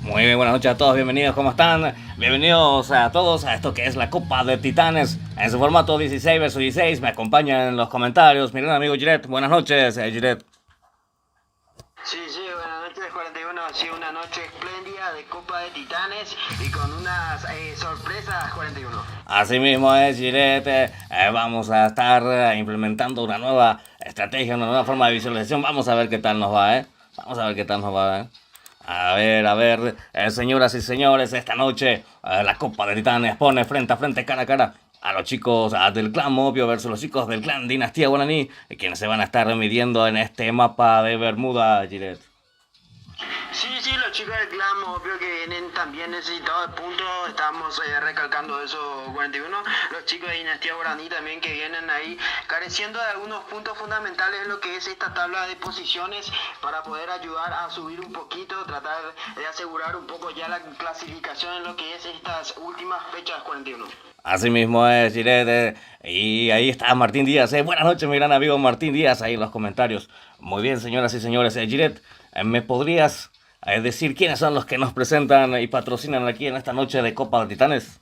Muy bien, buenas noches a todos, bienvenidos, ¿cómo están? Bienvenidos a todos a esto que es la Copa de Titanes en su formato 16 vs 16. Me acompañan en los comentarios mi gran amigo Jiret. Buenas noches, Jiret. Sí, buenas noches, 41. Sí, una noche espléndida de Copa de Titanes y con unas sorpresas, 41. Así mismo es, Jiret. Vamos a estar implementando una nueva estrategia, una nueva forma de visualización. Vamos a ver qué tal nos va, Vamos a ver qué tal nos va, A ver, señoras y señores, esta noche la Copa de Titanes pone frente a frente, cara a cara, a los chicos del clan Mopio versus los chicos del clan Dinastía Guaraní, quienes se van a estar midiendo en este mapa de Bermuda, Jiret. Sí, los chicos del clan Mopio que vienen también necesitados de puntos, estamos recalcando eso, 41. Los chicos de Dinastía Guaraní también que vienen ahí careciendo de algunos puntos fundamentales en lo que es esta tabla de posiciones para poder ayudar a subir un poquito, tratar de asegurar un poco ya la clasificación en lo que es estas últimas fechas, 41. Así mismo es, Jiret, y ahí está Martín Díaz. Buenas noches, mi gran amigo Martín Díaz, ahí en los comentarios. Muy bien, señoras y señores. Jiret, ¿me podrías decir quiénes son los que nos presentan y patrocinan aquí en esta noche de Copa de Titanes?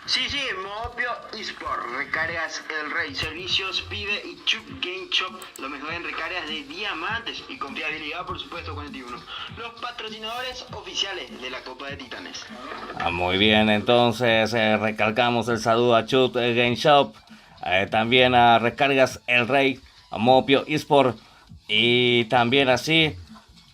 Sí, Mopio eSport, recargas El Rey, servicios Pibe y Chup Game Shop, lo mejor en recargas de diamantes y confiabilidad, por supuesto, 41. Los patrocinadores oficiales de la Copa de Titanes. Muy bien, entonces recalcamos el saludo a Chup Game Shop, también a Recargas El Rey, a Mopio eSport y también así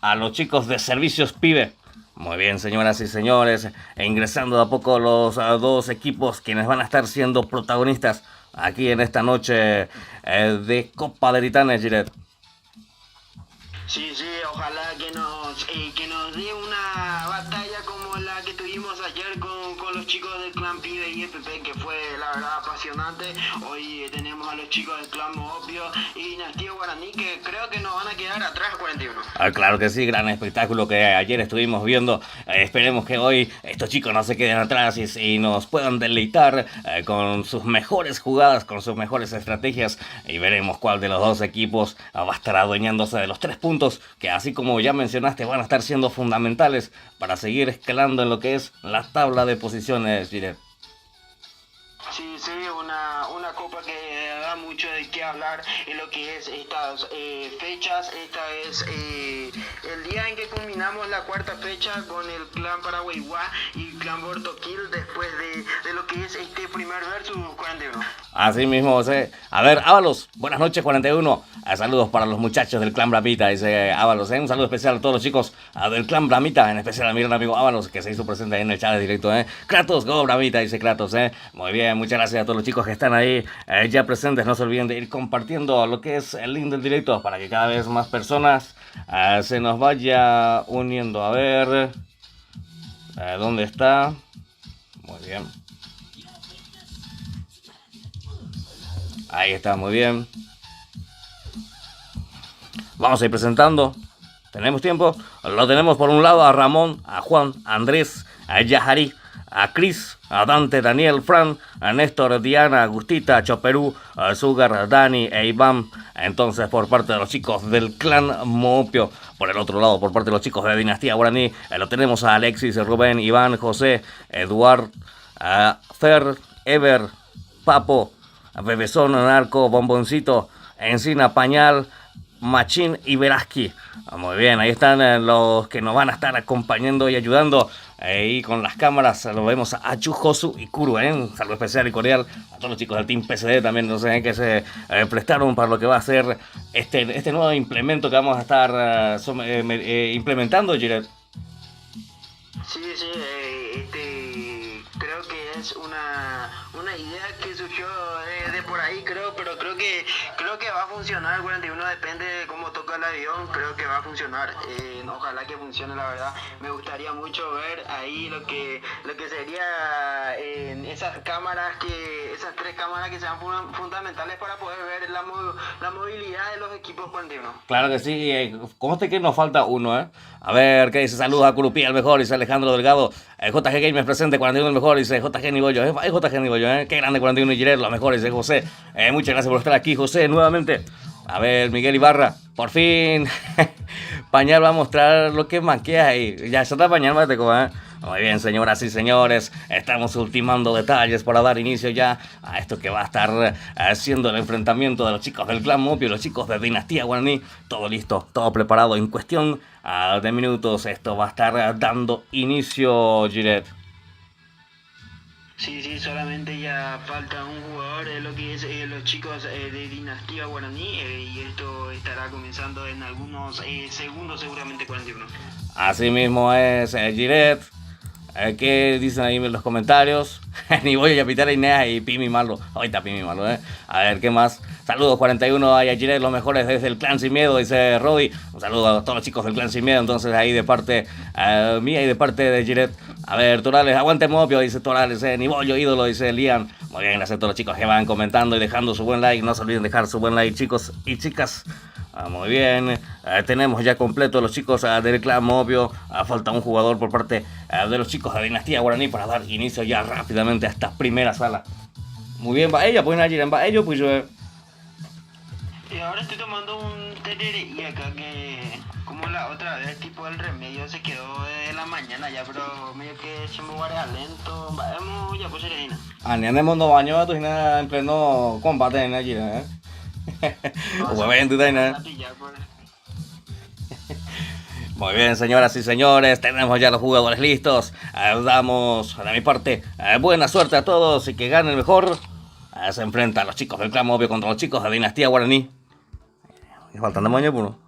a los chicos de servicios Pibe. Muy bien, señoras y señores, ingresando de a poco los dos equipos quienes van a estar siendo protagonistas aquí en esta noche de Copa de Titanes, Jiret. Sí, ojalá que nos dé una batalla como la que tuvimos ayer con los chicos del clan Pibe y FP, que fue la verdad apasionante. Hoy tenemos a los chicos del clan Mopio y Dinastía Guaraní que creo que nos van a quedar atrás, 41. Claro que sí, gran espectáculo que ayer estuvimos viendo. Esperemos que hoy estos chicos no se queden atrás y nos puedan deleitar con sus mejores jugadas, con sus mejores estrategias, y veremos cuál de los dos equipos va a estar adueñándose de los 3 puntos que, así como ya mencionaste, van a estar siendo fundamentales para seguir escalando en lo que es la tabla de posiciones, Jiret. Sí, una copa que da mucho de qué hablar en lo que es estas fechas. Esta es el día en que culminamos la cuarta fecha con el clan Paraguayguá y el clan Bortoquil después de lo que es este primer versus, 41. Así mismo, a ver, Ábalos, buenas noches, 41. Saludos para los muchachos del clan Bramita, dice Ábalos. Un saludo especial a todos los chicos del clan Bramita, en especial a mi gran amigo Ábalos, que se hizo presente ahí en el chat de directo. Kratos, go Bramita, dice Kratos. Muy bien, muchas gracias a todos los chicos que están ahí ya presentes. No se olviden de ir compartiendo lo que es el link del directo para que cada vez más personas se nos vaya uniendo. A ver, ¿dónde está? Muy bien. Ahí está, muy bien. Vamos a ir presentando. ¿Tenemos tiempo? Lo tenemos por un lado a Ramón, a Juan, a Andrés, a Yajarí, a Cris, a Dante, Daniel, Fran, a Néstor, Diana, Agustita, Choperú, a Sugar, Dani e Iván. Entonces, por parte de los chicos del clan Moopio. Por el otro lado, por parte de los chicos de Dinastía Guaraní, lo tenemos a Alexis, Rubén, Iván, José, Eduard, a Fer, Ever, Papo, a Bebezón, Narco, Bomboncito, Encina, Pañal, Machín y Veraski. Muy bien, ahí están los que nos van a estar acompañando y ayudando. Y con las cámaras lo vemos a Achu, Josu y Kuru. Un saludo especial y cordial a todos los chicos del Team PCD también, no sé, que se prestaron para lo que va a ser este nuevo implemento que vamos a estar implementando, Jiret. Sí, creo que es una idea que surgió de por ahí, pero creo que va a funcionar. El 41 depende de cómo toca el avión, creo que va a funcionar. Ojalá que funcione, la verdad. Me gustaría mucho ver ahí lo que sería esas tres cámaras que sean fundamentales para poder ver la movilidad de los equipos 41. Claro que sí, conste que nos falta uno, A ver, ¿qué dice? Saludos a Curupí, el mejor, dice Alejandro Delgado. JG Games presente, 41 el mejor, dice JG Nibollo. JG Nibollo, Qué grande 41 y Giret, lo mejor, dice José. Muchas gracias por estar aquí, José, nuevamente. A ver, Miguel Ibarra, por fin. Pañal va a mostrar lo que manquea ahí. Ya está Pañal, mate, Muy bien, señoras y señores, estamos ultimando detalles para dar inicio ya a esto que va a estar haciendo el enfrentamiento de los chicos del clan Moopio y los chicos de Dinastía Guaraní. Todo listo, todo preparado. En cuestión de minutos esto va a estar dando inicio, Giret. Sí, solamente ya falta un jugador, lo que es los chicos de Dinastía Guaraní, y esto estará comenzando en algunos segundos, seguramente 41. Así mismo es, Giret. ¿Qué dicen ahí en los comentarios? Ni voy a pitar a Inés y Pimi Malo. Ahorita Pimi Malo, A ver, ¿qué más? Saludos 41 a Giret, los mejores desde el Clan Sin Miedo, dice Rodi. Un saludo a todos los chicos del Clan Sin Miedo, entonces ahí de parte mía y de parte de Giret. A ver, Torales, aguante Moopio, dice Torales, Nibollo, ídolo, dice Lian. Muy bien, gracias a todos los chicos que van comentando y dejando su buen like. No se olviden dejar su buen like, chicos y chicas. Muy bien, tenemos ya completo los chicos del clan Moopio. Falta un jugador por parte de los chicos de Dinastía Guaraní para dar inicio ya rápidamente a esta primera sala. Muy bien, va ella, pues Nayiren, va ello, pues yo. Y ahora estoy tomando un tereré y acá que, como la otra vez, tipo el remedio se quedó de la mañana ya, pero medio que se me guarda lento. Vamos ya, pues Serena. Ni andemos no baño, tú en pleno combate en Nayiren, Muy bien, señoras y señores, tenemos ya los jugadores listos. Damos de mi parte buena suerte a todos y que gane el mejor. Se enfrenta a los chicos del clan Moopio contra los chicos de Dinastía Guaraní. Me faltan de moño, puro.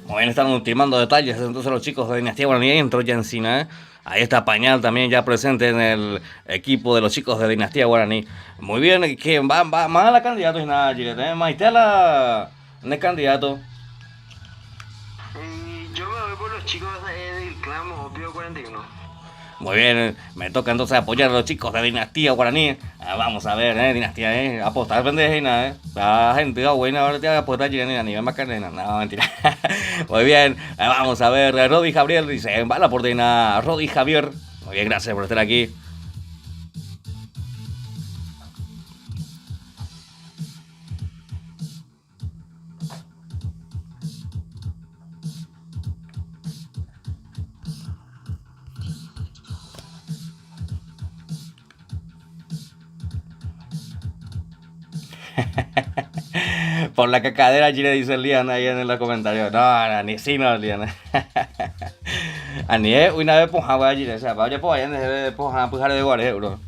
Muy bien, están ultimando detalles entonces los chicos de Dinastía Guaraní. Entró ya encina, Ahí está Pañal también ya presente en el equipo de los chicos de Dinastía Guaraní. Muy bien, que va más a la candidato y nada, Giret, Maite a la candidato. Yo me voy por los chicos del clan Moopio 41. Muy bien, me toca entonces apoyar a los chicos de Dinastía Guaraní. Vamos a ver, Dinastía, apostar pendeja y nada, La gente, buena, ahora te voy a apostar a nivel más carnena. No, mentira. Muy bien, vamos a ver, Rodi Javier dice, va la porteña Rodi Javier. Muy bien, gracias por estar aquí. Por la cacadera, Gire dice Lian ahí en los comentarios. No, ni si no, Lian. Ni una vez por Hawái, o sea, vaya por allá, pujar de guares, bro.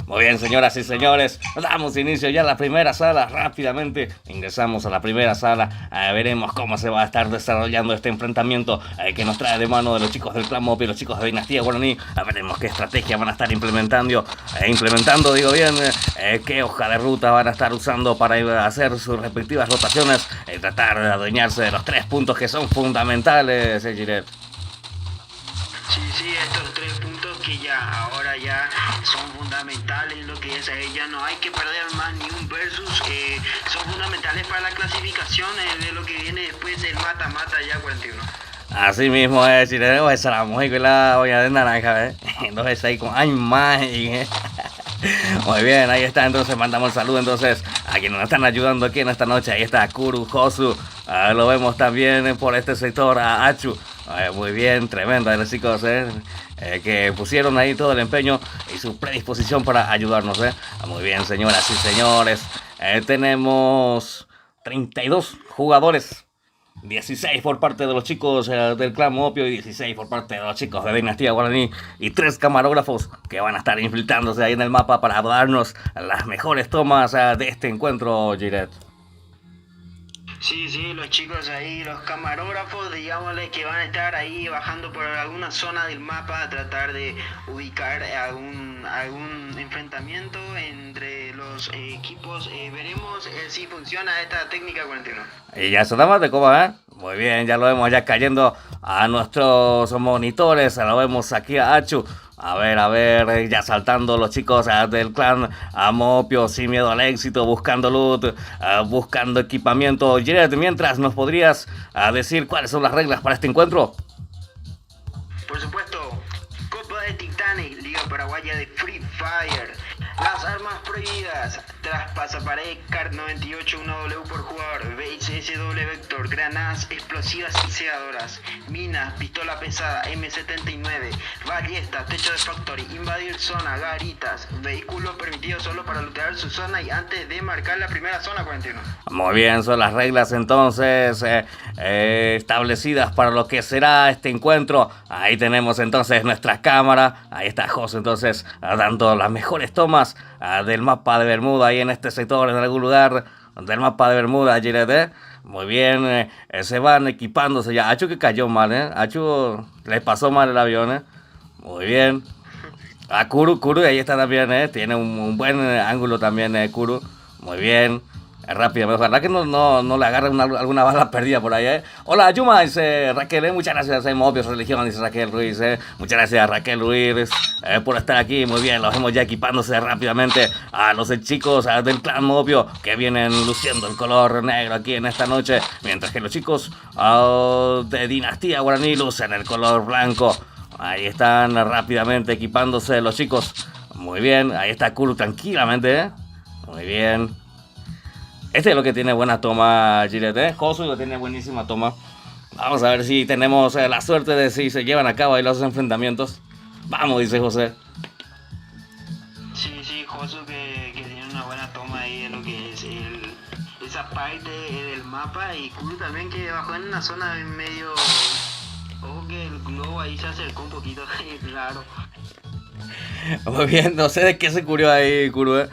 Muy bien, señoras y señores, damos inicio ya a la primera sala. Rápidamente ingresamos a la primera sala. Veremos cómo se va a estar desarrollando este enfrentamiento que nos trae de mano de los chicos del Clan Mopio y los chicos de Dinastía Guaraní. Veremos qué estrategia van a estar implementando, digo bien, qué hoja de ruta van a estar usando para hacer sus respectivas rotaciones y tratar de adueñarse de los 3 puntos que son fundamentales, Giret. Sí, estos 3 puntos que ahora ya son fundamentales en lo que es ya no hay que perder más ni un versus, son fundamentales para la clasificación de lo que viene después el mata-mata ya 41. Así mismo es, si le debo esa la mujer con la olla de naranja, entonces ahí con ay más. Muy bien, ahí está, entonces mandamos el saludo entonces a quienes nos están ayudando aquí en esta noche. Ahí está Kuru, Josu, lo vemos también por este sector a Achu. Muy bien, tremendo los chicos que pusieron ahí todo el empeño y su predisposición para ayudarnos. Muy bien, señoras y señores, tenemos 32 jugadores. 16 por parte de los chicos del Clan Mopio y 16 por parte de los chicos de Dinastía Guaraní y 3 camarógrafos que van a estar infiltrándose ahí en el mapa para darnos las mejores tomas de este encuentro, Giret. Sí, los chicos ahí, los camarógrafos, digámosle que van a estar ahí bajando por alguna zona del mapa a tratar de ubicar algún enfrentamiento entre los equipos. Veremos si funciona esta técnica 41. Y ya sonamos de cómo, Muy bien, ya lo vemos ya cayendo a nuestros monitores, lo vemos aquí a Achu. A ver, ya saltando los chicos del Clan Mopio, sin miedo al éxito, buscando loot, buscando equipamiento. Giret, mientras, ¿nos podrías decir cuáles son las reglas para este encuentro? Por supuesto, Copa de Titanes, Liga Paraguaya de Free Fire. Las armas prohibidas, traspasa pared, CAR 98, 1W por jugador, BSS doble vector, granadas explosivas y segadoras, minas, pistola pesada, M79, ballesta, techo de factory, invadir zona, garitas, vehículo permitido solo para lootear su zona y antes de marcar la primera zona 41. Muy bien, son las reglas entonces establecidas para lo que será este encuentro. Ahí tenemos entonces nuestra cámara, ahí está José entonces dando las mejores tomas del mapa de Bermuda, ahí en este sector, en algún lugar del mapa de Bermuda, Giret. Muy bien, se van equipándose ya. Achu que cayó mal, Achu le pasó mal el avión, Muy bien. A Kuru, ahí está también, tiene un buen ángulo también, Kuru. Muy bien. Rápido, ojalá que no le agarre alguna bala perdida por ahí, Hola, Yuma, dice Raquel, muchas gracias, Mopio Religión, dice Raquel Ruiz, Muchas gracias, Raquel Ruiz, por estar aquí. Muy bien, los vemos ya equipándose rápidamente a los chicos del Clan Mopio que vienen luciendo el color negro aquí en esta noche, mientras que los chicos de Dinastía Guaraní lucen el color blanco. Ahí están rápidamente equipándose los chicos. Muy bien, ahí está Kuru tranquilamente, Muy bien. Este es lo que tiene buena toma, Giret, Josu tiene buenísima toma. Vamos a ver si tenemos la suerte de si se llevan a cabo ahí los enfrentamientos. Vamos, dice José. Sí, Josu que tiene una buena toma ahí de lo que es esa parte del mapa, y Kuru también que bajó en una zona en medio. Ojo que el globo ahí se acercó un poquito, claro. Muy bien, no sé de qué se curió ahí, Kuru,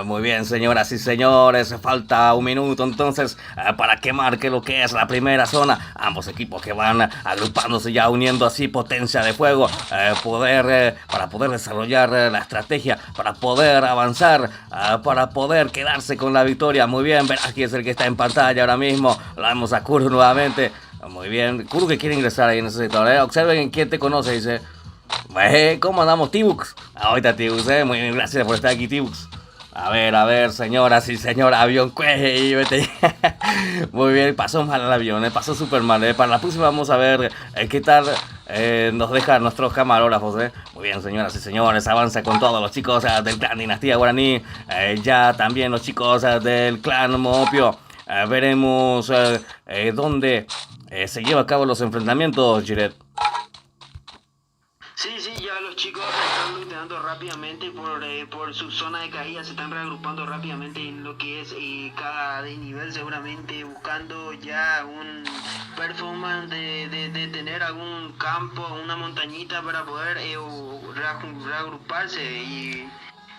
Muy bien, señoras y señores, falta un minuto entonces para que marque lo que es la primera zona. Ambos equipos que van agrupándose ya, uniendo así potencia de fuego, para poder desarrollar la estrategia, para poder avanzar, para poder quedarse con la victoria. Muy bien, Velázquez es el que está en pantalla ahora mismo. Lo vemos a Kuru nuevamente. Muy bien, Kuru que quiere ingresar ahí en ese sector, Observen quién te conoce, dice. ¿Cómo andamos, Tibux? Ahorita Tibux, muy bien, gracias por estar aquí, Tibux. A ver, señoras y señores, avión, vete. Muy bien, pasó mal el avión, pasó súper mal, Para la próxima vamos a ver qué tal nos dejan nuestros camarógrafos, Muy bien, señoras y señores, avanza con todos los chicos del Clan Dinastía Guaraní, ya también los chicos del Clan Mopio. Veremos dónde se llevan a cabo los enfrentamientos, Giret. Sí, ya los chicos están looteando rápidamente por su zona de caída, se están reagrupando rápidamente en lo que es cada nivel, seguramente buscando ya un performance de tener algún campo, una montañita para poder reagruparse y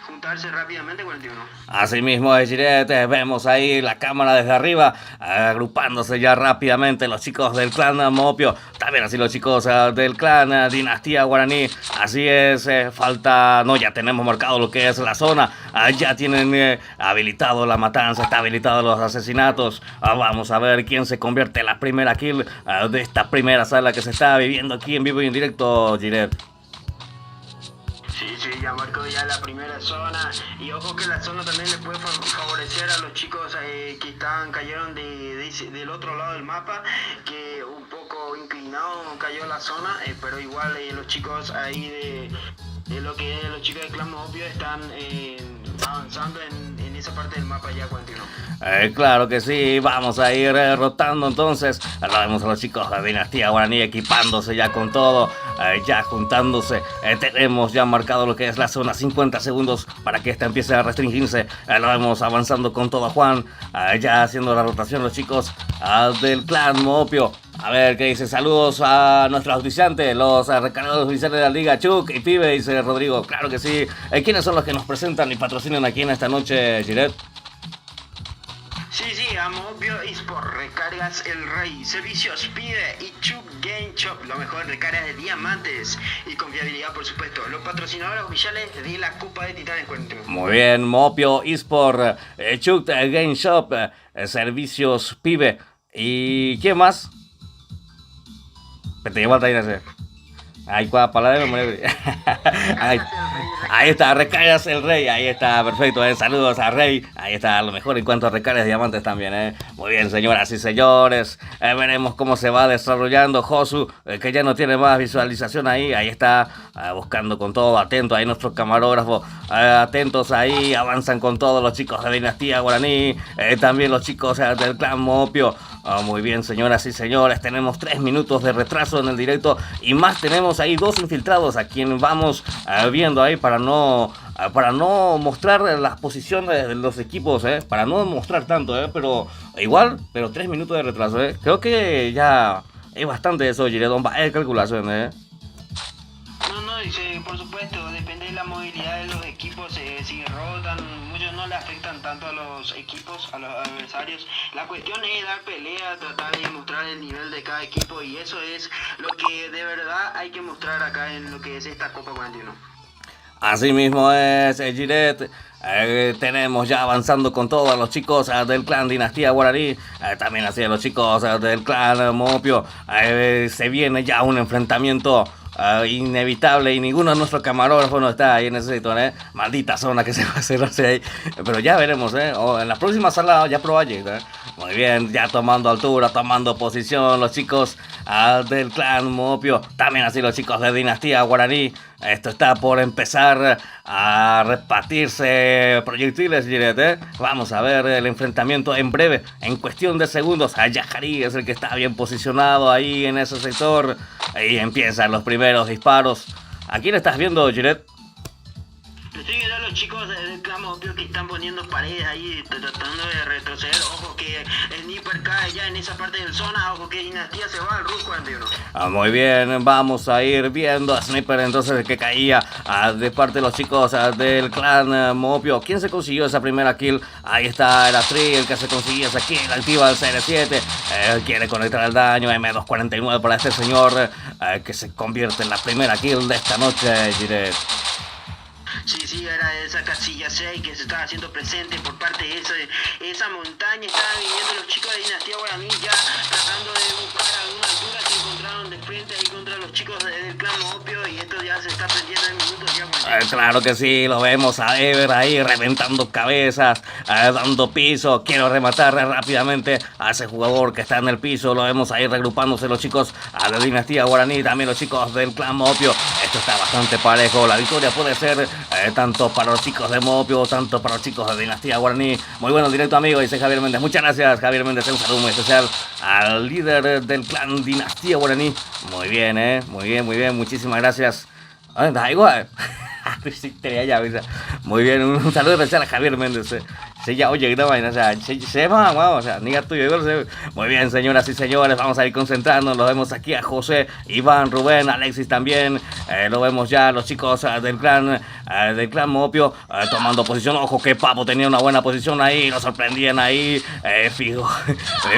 juntarse rápidamente 41. Así mismo es, Jiret, vemos ahí la cámara desde arriba, agrupándose ya rápidamente los chicos del clan Mopio, también así los chicos del clan Dinastía Guaraní. Así es, ya tenemos marcado lo que es la zona, ya tienen habilitado la matanza, está habilitado los asesinatos. Vamos a ver quién se convierte en la primera kill de esta primera sala que se está viviendo aquí en vivo y en directo, Jiret. Sí, ya marcó ya la primera zona y ojo que la zona también le puede favorecer a los chicos que cayeron del otro lado del mapa, que un poco inclinado cayó la zona, pero igual los chicos ahí de lo que es los chicos de Clan Mopio están avanzando en esa parte del mapa ya 41. Claro que sí, vamos a ir rotando entonces. Lo vemos a los chicos de Dinastía Guaraní equipándose ya con todo, ya juntándose. Tenemos ya marcado lo que es la zona, 50 segundos para que esta empiece a restringirse. Lo vemos avanzando con todo, Juan, ya haciendo la rotación los chicos del clan Mopio. A ver qué dice, saludos a nuestros auspiciantes, los recargados oficiales de la Liga, Chuck y Pibe, dice Rodrigo. Claro que sí. ¿Quiénes son los que nos presentan y patrocinan aquí en esta noche, Jiret? Sí, Mopio eSport, Recargas El Rey, Servicios Pibe y Chuck Game Shop, lo mejor en recargas de diamantes y confiabilidad, por supuesto. Los patrocinadores oficiales de la Copa de Titanes 41. Muy bien, Mopio eSport, Chuck Game Shop, Servicios Pibe y ¿quién más? Te llevo al taller. Ay, cuál palabra ahí está, Recargas El Rey, ahí está, perfecto, saludos a Rey, ahí está, lo mejor en cuanto a recargas de diamantes también, Muy bien, señoras y señores, veremos cómo se va desarrollando Josu, que ya no tiene más visualización ahí está, buscando con todo, atento ahí nuestro camarógrafo, atentos ahí, avanzan con todos los chicos de Dinastía Guaraní, también los chicos del clan Mopio. Muy bien, señoras y señores, tenemos 3 minutos de retraso en el directo y más tenemos ahí 2 infiltrados a quien vamos viendo ahí para no mostrar las posiciones de los equipos, para no mostrar tanto, pero 3 minutos de retraso, creo que ya es bastante eso, Giredon, va a calculación, No, dice, por supuesto, depende de la movilidad de los equipos, si rotan, muchos no le afectan tanto a los equipos, a los adversarios. La cuestión es dar pelea, tratar de mostrar el nivel de cada equipo y eso es lo que de verdad hay que mostrar acá en lo que es esta Copa 41. Así mismo es, Jiret. Tenemos ya avanzando con todos los chicos del clan Dinastía Guaraní, también así los chicos del clan Mopio. Se viene ya un enfrentamiento inevitable y ninguno de nuestros camarógrafos no está ahí en ese sector, maldita zona que se va a hacer ahí, pero ya veremos, en la próxima sala ya proballé, muy bien, ya tomando altura, tomando posición los chicos del clan Mopio, también así los chicos de Dinastía Guaraní. Esto está por empezar a repartirse proyectiles, Jiret, Vamos a ver el enfrentamiento en breve, en cuestión de segundos. Yajarí es el que está bien posicionado ahí en ese sector. Ahí empiezan los primeros disparos. ¿A quién estás viendo, Jiret? Estoy viendo a los chicos del clan Mopio que están poniendo paredes ahí, tratando de retroceder. Ojo que el Sniper cae ya en esa parte de la zona. Ojo que Dinastía se va al Rus 41. Muy bien, vamos a ir viendo a Sniper entonces que caía de parte de los chicos del clan Mopio. ¿Quién se consiguió esa primera kill? Ahí está el Astri, el que se consiguió esa kill. Activa el CR7. Quiere conectar el daño. M249 para este señor que se convierte en la primera kill de esta noche, Jiret. Sí, era esa casilla 6 que se estaba haciendo presente por parte de esa montaña. Estaban viniendo los chicos de Dinastía Guaraní ya tratando de buscar alguna altura. Se encontraron de frente ahí contra los chicos del clan Mopio y esto ya se está perdiendo en minutos ya. Claro que sí, lo vemos a Ever ahí reventando cabezas, dando piso. Quiero rematar rápidamente a ese jugador que está en el piso. Lo vemos ahí regrupándose los chicos de Dinastía Guaraní, también los chicos del clan Mopio. Esto está bastante parejo. La victoria puede ser tanto para los chicos de Mopio, tanto para los chicos de Dinastía Guaraní. Muy bueno directo, amigo, dice Javier Méndez. Muchas gracias, Javier Méndez. Un saludo muy especial al líder del clan Dinastía Guaraní. Muy bien, muy bien. Muchísimas gracias. Da igual. Muy bien, un saludo especial a Javier Méndez. Sí, ya, oye, no vaina, o sea, se va, wow, o sea, niga tuyo. Muy bien, señoras y señores, vamos a ir concentrándonos. Lo vemos aquí a José, Iván, Rubén, Alexis también. Lo vemos ya los chicos del clan Mopio tomando posición. Ojo que Papo tenía una buena posición ahí, lo sorprendían ahí, fijo,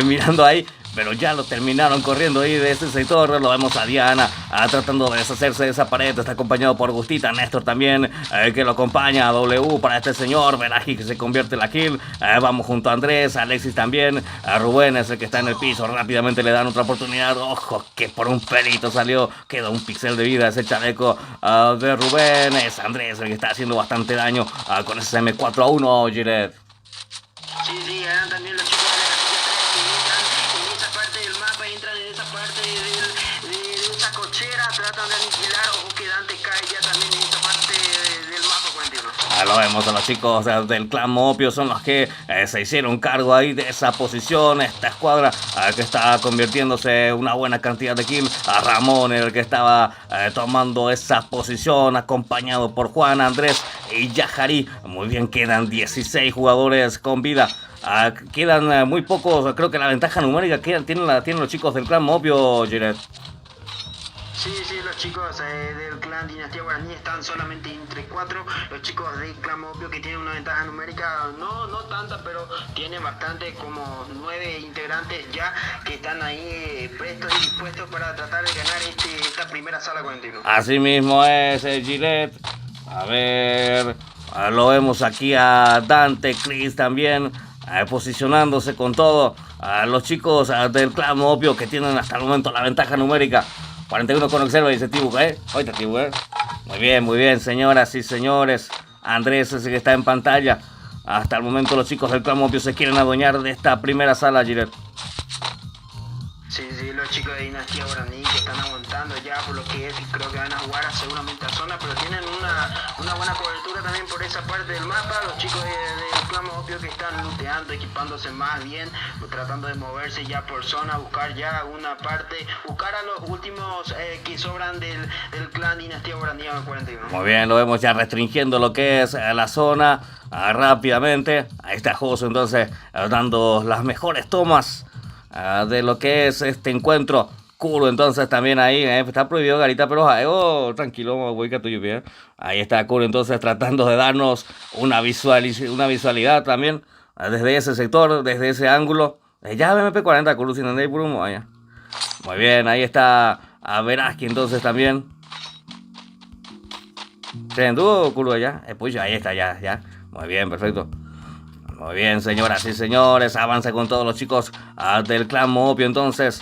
mirando ahí. Pero ya lo terminaron corriendo ahí de ese sector. Lo vemos a Diana tratando de deshacerse de esa pared. Está acompañado por Gustita, Néstor también, que lo acompaña. W para este señor. Veraji que se convierte en la kill. Vamos junto a Andrés, Alexis también. Rubén es el que está en el piso. Rápidamente le dan otra oportunidad. Ojo que por un pelito salió. Queda un pixel de vida ese chaleco de Rubén. Es Andrés el que está haciendo bastante daño con ese M4A1, Giret. Sí, eran también los chicos de la entran en esa parte de esa cochera, tratan de aniquilar, ojo que Dante cae ya también en esa parte del mapa 41. Lo vemos a los chicos del clan Mopio, son los que se hicieron cargo ahí de esa posición, esta escuadra que está convirtiéndose en una buena cantidad de kills. A Ramón, el que estaba tomando esa posición, acompañado por Juan, Andrés y Yajari. Muy bien, quedan 16 jugadores con vida. Quedan muy pocos, creo que la ventaja numérica tienen los chicos del clan Mopio, Giret. Sí, los chicos del clan Dinastía Guaraní están solamente entre 4. Los chicos del clan Mopio que tienen una ventaja numérica, no tanta, pero tienen bastante, como 9 integrantes ya que están ahí prestos y dispuestos para tratar de ganar esta primera sala 41. Así mismo es, Giret. A ver, lo vemos aquí a Dante, Chris también. Posicionándose con todo a los chicos del clan Mopio que tienen hasta el momento la ventaja numérica. 41 con observa, dice Tibu, Oye, Tibu, Muy bien, señoras y señores. Andrés es el que está en pantalla. Hasta el momento los chicos del clan Mopio se quieren adueñar de esta primera sala, Giret. Sí, los chicos de Dinastía Guaraní que están aguantando ya por lo que es, y creo que van a jugar seguramente a zona, pero tienen una buena cobertura también por esa parte del mapa. Los chicos del clan Mopio que están looteando, equipándose más bien, tratando de moverse ya por zona, buscar ya una parte, buscar a los últimos que sobran del clan Dinastía Guaraní 41. Muy bien, lo vemos ya restringiendo lo que es la zona rápidamente. Ahí está José entonces dando las mejores tomas de lo que es este encuentro. Culo entonces también ahí, está prohibido Garita, pero tranquilo, voy que tuyo bien. Ahí está Culo entonces tratando de darnos una visualidad también desde ese sector, desde ese ángulo. Ya MP40 Culo sin andar por humo allá. Muy bien, ahí está a Veraski entonces también. ¿Se anduvo Culo allá? Pues ahí está ya. Muy bien, perfecto. Muy bien, señoras y señores, avanza con todos los chicos del clan Mopio entonces,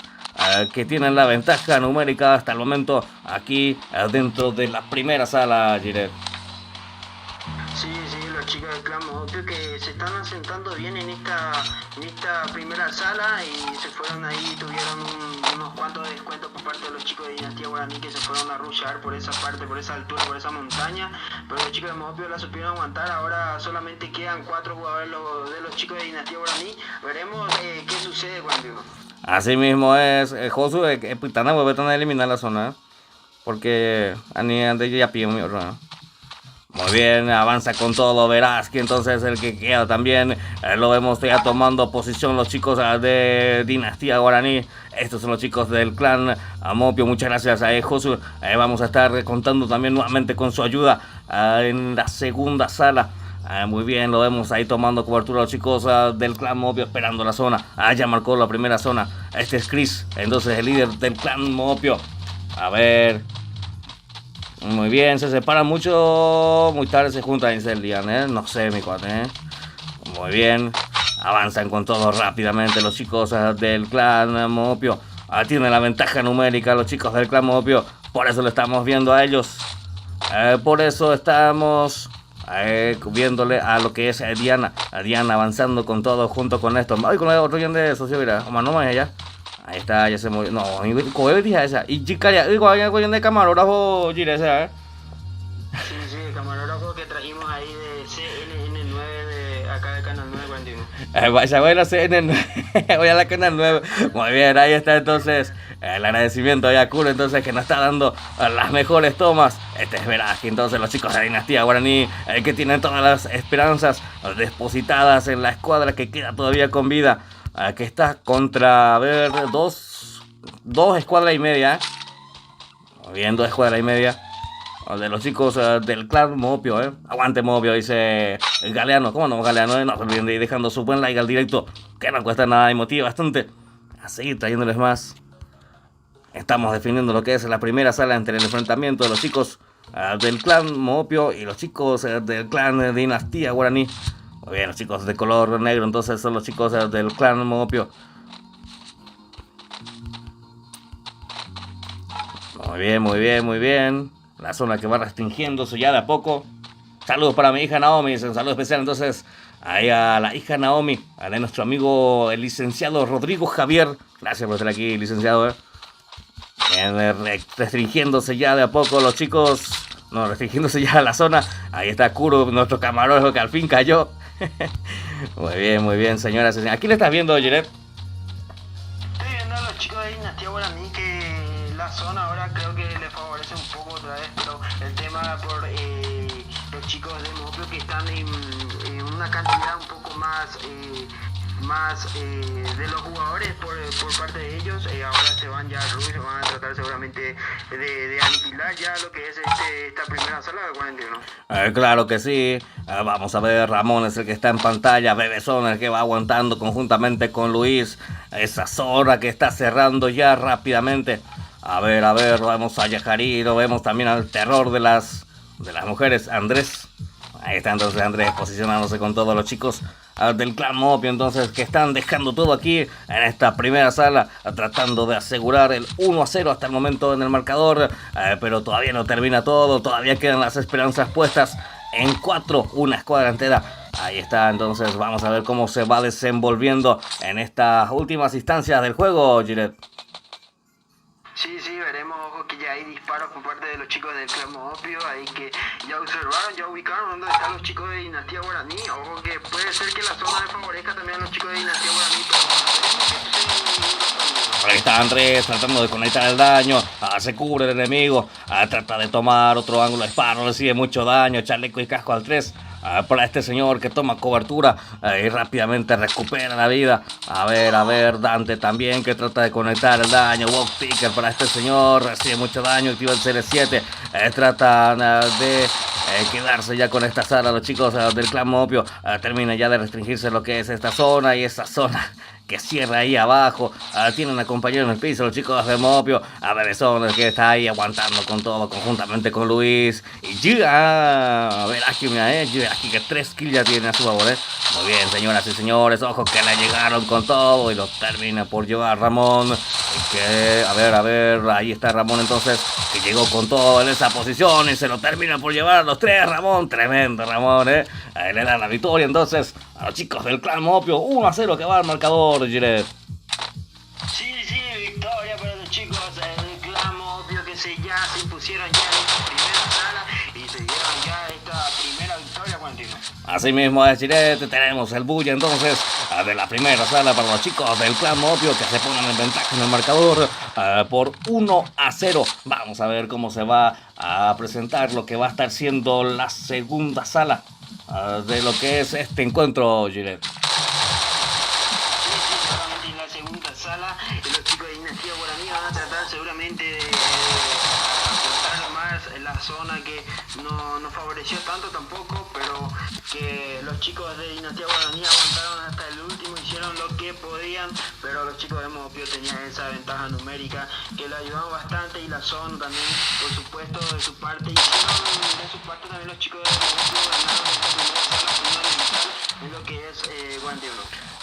que tienen la ventaja numérica hasta el momento aquí dentro de la primera sala, Giret. Sí, los chicos del clan Mopio que se están asentando bien en esta primera sala y se fueron ahí, tuvieron unos cuantos descuentos por parte de los chicos de Dinastía Guaraní que se fueron a rushear por esa parte, por esa altura, por esa montaña, pero los chicos de Mopio la supieron aguantar. Ahora solamente quedan 4 jugadores de los chicos de Dinastía Guaraní. Veremos qué sucede cuando... Así mismo es, Josu, Pitana vuelve a eliminar la zona, porque antes ya pilló mi otro. Muy bien, avanza con todo Veraski, entonces el que queda también, lo vemos ya tomando posición los chicos de Dinastía Guaraní. Estos son los chicos del clan Mopio, muchas gracias a Josu. Vamos a estar contando también nuevamente con su ayuda en la segunda sala. Muy bien, lo vemos ahí tomando cobertura los chicos del clan Mopio, esperando la zona. Ya marcó la primera zona, este es Chris, entonces el líder del clan Mopio. A ver... Muy bien, se separan mucho, muy tarde se juntan y se lían, no sé, mi cuate, Muy bien, avanzan con todo rápidamente los chicos del clan Mopio. Tienen la ventaja numérica los chicos del clan Mopio, por eso lo estamos viendo a ellos. Por eso estamos viéndole a lo que es Diana. Diana avanzando con todo junto con esto. Ay, con el otro guión de socio, mira, no más allá. Ahí está, ya se movió. No, ¿cómo dije esa? Y chica, igual hay cuestión de camarógrafo, Gire, esa, Sí, el camarógrafo que trajimos ahí de CNN9 de acá de Canal 941. Vaya, bueno, CNN, voy a la Canal 9. Muy bien, ahí está entonces el agradecimiento a Kuro, entonces, que nos está dando las mejores tomas. Este es Veraje, entonces los chicos de Dinastía Guaraní, que tienen todas las esperanzas depositadas en la escuadra que queda todavía con vida, que está contra, a ver, dos escuadras y media. Muy bien, 2 escuadras y media de los chicos del clan Mopio, Aguante Mopio, dice el Galeano. ¿Cómo no, Galeano? No se olviden de ir dejando su buen like al directo, que no cuesta nada y motiva bastante a seguir trayéndoles más. Estamos definiendo lo que es la primera sala entre el enfrentamiento de los chicos del clan Mopio y los chicos del clan Dinastía Guaraní. Muy bien, los chicos de color negro entonces son los chicos del clan Mopio. Muy bien, muy bien, muy bien. La zona que va restringiéndose ya de a poco. Saludos para mi hija Naomi, un saludo especial entonces ahí a la hija Naomi, a nuestro amigo el licenciado Rodrigo Javier. Gracias por estar aquí, licenciado. Restringiéndose ya de a poco los chicos. No, restringiéndose ya la zona. Ahí está Kuro, nuestro camarógrafo, que al fin cayó. Muy bien, señoras y señores. ¿Aquí le estás viendo, Jiret? Estoy viendo a los chicos de Dinastía Guaraní, que la zona ahora creo que les favorece un poco otra vez, pero el tema por los chicos de Mopio, que están en una cantidad un poco más de los jugadores por parte de ellos, ahora se van ya a Ruiz, se van a tratar seguramente de aniquilar ya lo que es esta primera sala de 41. Claro que sí. Vamos a ver, Ramón es el que está en pantalla, Bebezón el que va aguantando conjuntamente con Luis esa zona que está cerrando ya rápidamente. A ver, vemos a Yajariro, vemos también al terror de las mujeres, Andrés. Ahí está entonces Andrés posicionándose con todos los chicos del clan Mopio, entonces, que están dejando todo aquí en esta primera sala, tratando de asegurar el 1-0 hasta el momento en el marcador, pero todavía no termina todo, todavía quedan las esperanzas puestas en 4, una escuadra entera. Ahí está, entonces vamos a ver cómo se va desenvolviendo en estas últimas instancias del juego, Jiret. Sí, veremos, ojo, que ya hay disparos por parte de los chicos del clan Mopio, ahí que ya observaron, ya ubicaron dónde están los chicos de Dinastía Guaraní. Ojo que puede ser que la zona favorezca también a los chicos de Dinastía Guaraní, pero ahí está Andrés tratando de conectar el daño, se cubre el enemigo, trata de tomar otro ángulo de disparo, recibe mucho daño, chaleco y casco al 3. Para este señor que toma cobertura y rápidamente recupera la vida. A ver, Dante también, que trata de conectar el daño. Walk Picker para este señor, recibe mucho daño, activa el CR7. Trata de quedarse ya con esta sala. Los chicos del clan Mopio terminan ya de restringirse lo que es esta zona y esa zona que cierra ahí abajo. Tienen a compañero en el piso los chicos de Mopio. A ver, son el que está ahí aguantando con todo, conjuntamente con Luis y Giga. A ver, aquí que 3 kills ya tiene a su favor, Muy bien, señoras y señores, ojo que le llegaron con todo y lo termina por llevar Ramón. Que, a ver, ahí está Ramón entonces, que llegó con todo en esa posición y se lo termina por llevar a los 3, Ramón. Tremendo Ramón, Ahí le da la victoria entonces a los chicos del clan Mopio. 1-0 que va al marcador, Jiret. Sí, victoria para los chicos del clan Mopio, que ya se impusieron ya en esta primera sala y se dieron ya esta primera victoria continua. Así mismo es, Jiret. Tenemos el bulla entonces de la primera sala para los chicos del clan Mopio, que se ponen en ventaja en el marcador por 1-0. Vamos a ver cómo se va a presentar lo que va a estar siendo la segunda sala de lo que es este encuentro, Jiret. Solamente en la segunda sala los chicos de Dinastía Guaraní van a tratar seguramente de aportar más en la zona que no favoreció tanto tampoco, pero que los chicos de Dinastía Guaraní aguantaron hasta el último, hicieron lo que podían, pero los chicos de Mopio tenían esa ventaja numérica que le ayudaron bastante, y la zona también, por supuesto, de su parte, hicieron de su parte también los chicos de Mopio, ganaron esta primera sala fundamental en lo que es 41.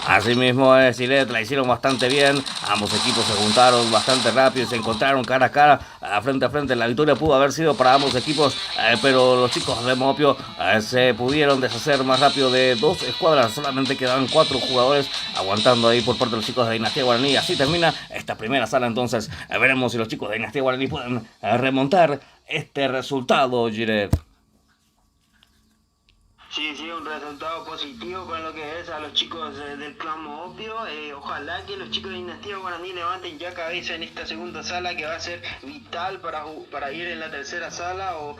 Así mismo es, Jiret, la hicieron bastante bien. Ambos equipos se juntaron bastante rápido y se encontraron cara a cara, frente a frente. La victoria pudo haber sido para ambos equipos, pero los chicos de Mopio se pudieron deshacer más rápido de 2 escuadras. Solamente quedaban 4 jugadores aguantando ahí por parte de los chicos de Dinastía Guaraní. Así termina esta primera sala. Entonces veremos si los chicos de Dinastía Guaraní pueden remontar este resultado, Jiret. Sí, sí, un resultado positivo con lo que es a los chicos del clan Opio. Ojalá que los chicos de Dinastía Guaraní levanten ya cabeza en esta segunda sala que va a ser vital para ir en la tercera sala o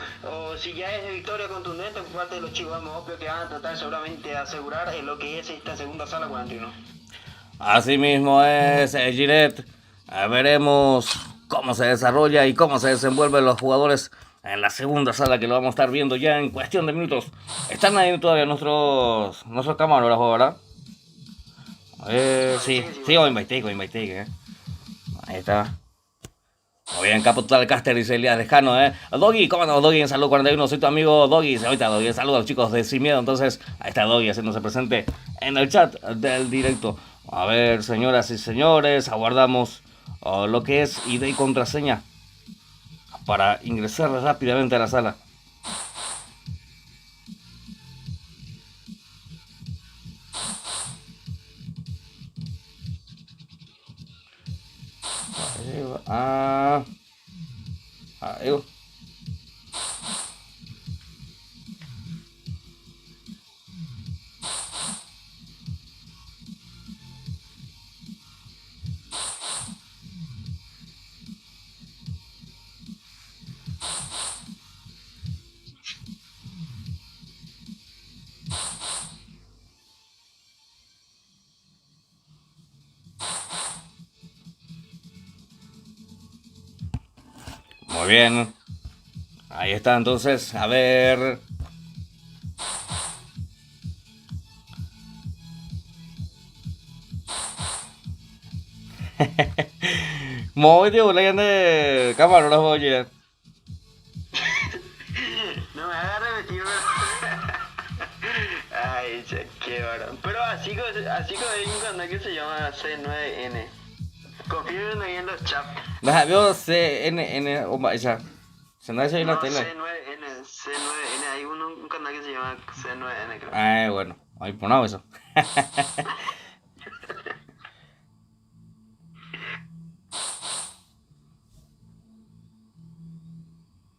si ya es de victoria contundente por parte de los chicos de Opio que van a tratar seguramente de asegurar lo que es esta segunda sala 41. Así mismo es, Gillette. Veremos cómo se desarrolla y cómo se desenvuelven los jugadores en la segunda sala que lo vamos a estar viendo ya en cuestión de minutos. Están ahí todavía nuestros camarógrafos, ¿verdad? Sí, sí, o invité. Ahí está. Muy bien, Capo Total Caster dice Elías Lejano, Doggy, ¿cómo andamos, Doggy? En Salud 41, soy tu amigo Doggy. Ahorita Doggy, saludos a los chicos de Sin Miedo. Entonces, ahí está Doggy haciéndose presente en el chat del directo. A ver, señoras y señores, aguardamos lo que es ID y contraseña para ingresar rápidamente a la sala. Ahí va. Muy bien. Ahí está, entonces, a ver. Muy tío, le de camarógrafo, oye. No me hagas repetir, ay, qué varón. Pero así hay un canal que se llma C9N. Confíen ahí en los chats. Nah, veo CNN, ya. Se no hay una No, tele. C9N, hay un canal que se llama C9N, creo. Bueno, ahí ponemos eso.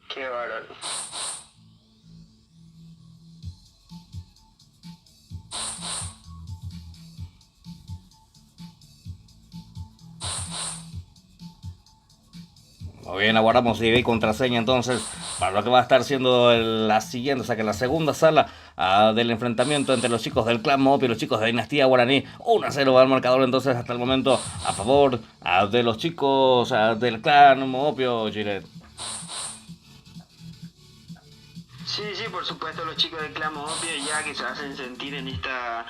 Qué bárbaro. Muy bien, aguardamos ID y contraseña entonces para lo que va a estar siendo la siguiente, o sea que la segunda sala del enfrentamiento entre los chicos del clan Mopi y los chicos de Dinastía Guaraní. 1-0 va el marcador entonces hasta el momento a favor de los chicos del clan Mopio, Giret. Sí, sí, por supuesto, los chicos de Clan Opio ya que se hacen sentir en esta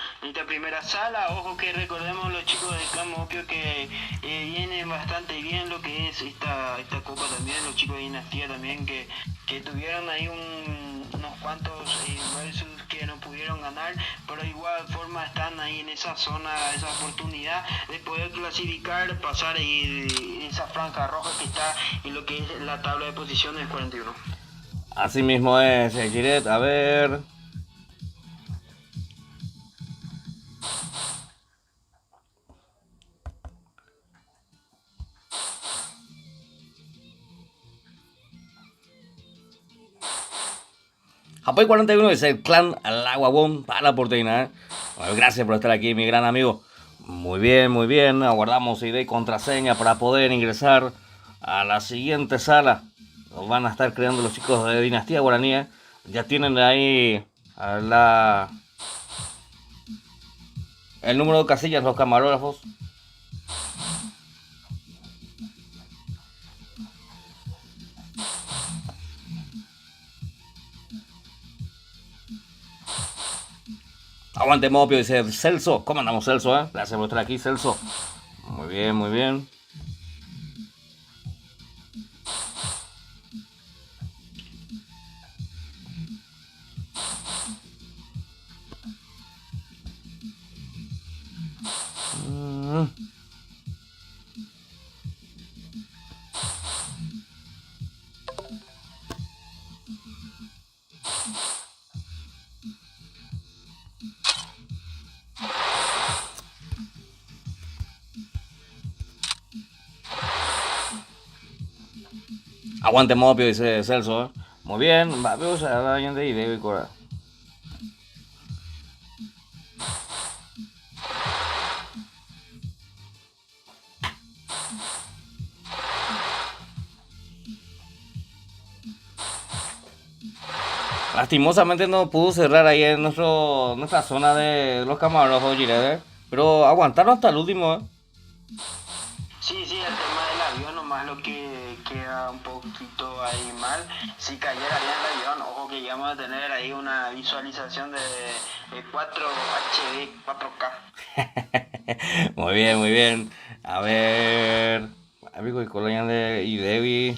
primera sala. Ojo que recordemos los chicos de Clan Opio que vienen bastante bien lo que es esta copa también. Los chicos de Dinastía también que tuvieron ahí unos cuantos versus que no pudieron ganar, pero de igual forma están ahí en esa zona, esa oportunidad de poder clasificar, pasar ahí esa franja roja que está en lo que es la tabla de posiciones 41. Así mismo es, Giret, a ver. Japón 41 es el clan Alaguabón para la porteña. Bueno, gracias por estar aquí, mi gran amigo. Muy bien. Aguardamos ID y contraseña para poder ingresar a la siguiente sala. Nos van a estar creando los chicos de Dinastía Guaraní. Ya tienen ahí el número de casillas, los camarógrafos. Aguante Mopio, dice Celso. ¿Cómo andamos, Celso? Gracias por estar aquí, Celso. Muy bien. Aguante Mopio, dice Celso. Muy bien, vamos a la gente y de Cora. lastimosamente no pudo cerrar ahí en nuestra zona de los camarógrafos, Giret, pero aguantaron hasta el último. Sí, el tema del avión nomás lo que queda un poquito ahí mal. Si cayera bien el avión, ojo que ya vamos a tener ahí una visualización de 4 HD, 4K. Muy bien, muy bien. A ver, amigo y colonia de Idevi.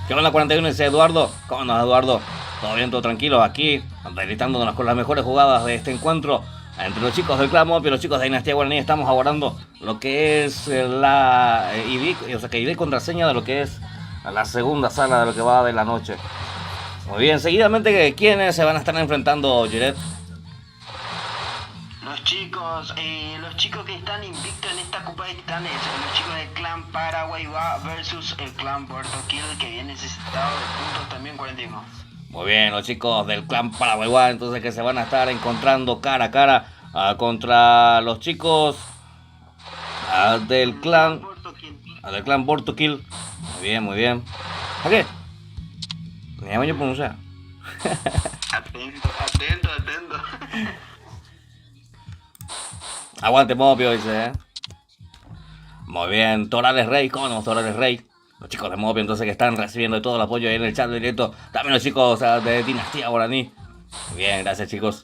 ¿Qué onda 41? Dice Eduardo. ¿Cómo andas, Eduardo? Todo bien, todo tranquilo. Aquí, deleitándonos con las mejores jugadas de este encuentro entre los chicos del Clan Mopio y los chicos de Dinastía Guaraní. Estamos abordando lo que es la ID, o sea, que ID contraseña de lo que es la segunda sala de lo que va de la noche. Muy bien, seguidamente, ¿quiénes se van a estar enfrentando, Giret? Los chicos que están invictos en esta Copa de Titanes, los chicos del Clan Paraguay va versus el Clan Puerto Kill, que viene necesitado de puntos también 41. Muy bien, los chicos del Clan Paraguay, entonces que se van a estar encontrando cara a cara contra los chicos del Clan Puerto Kill. Muy bien, muy bien. ¿A qué? Ni a yo pronunciar. Atento. Aguante Mopio, dice, Muy bien, Torales Rey, ¿cómo no? Torales Rey. Los chicos de Mopio, entonces, que están recibiendo todo el apoyo ahí en el chat directo. También los chicos de Dinastía Guaraní. Muy bien, gracias, chicos.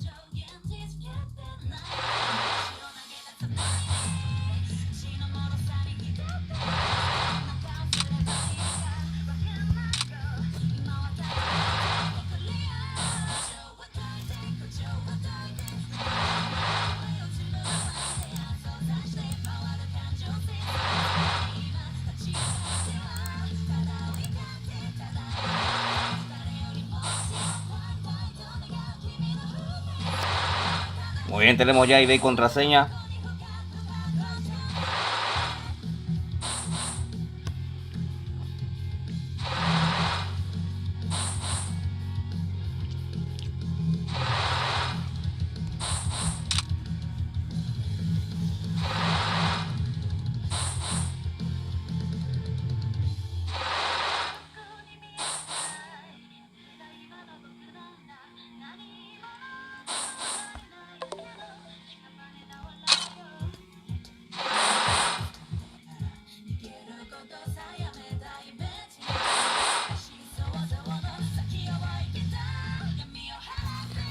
Muy bien, tenemos ya ID y contraseña.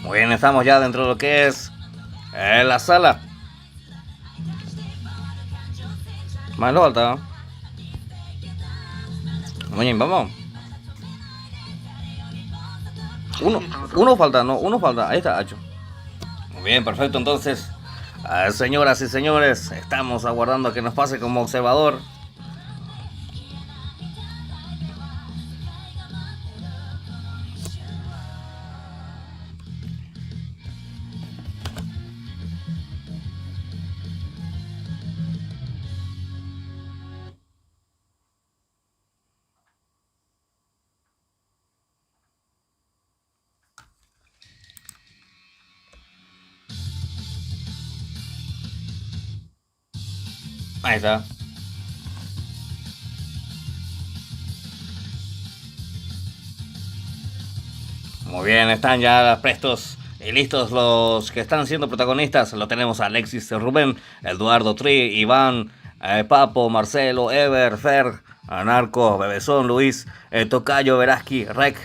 Muy bien, estamos ya dentro de lo que es la sala. Más lo falta. Muy bien, vamos. Uno falta. Ahí está, Hacho. Muy bien, perfecto. Entonces, señoras y señores, estamos aguardando a que nos pase como observador. Ahí está. Muy bien, están ya prestos y listos los que están siendo protagonistas. Lo tenemos a Alexis, Rubén, Eduardo Tri, Iván, Papo, Marcelo, Ever, Fer, Narco, Bebezón, Luis, Tocayo, Veraski, Rec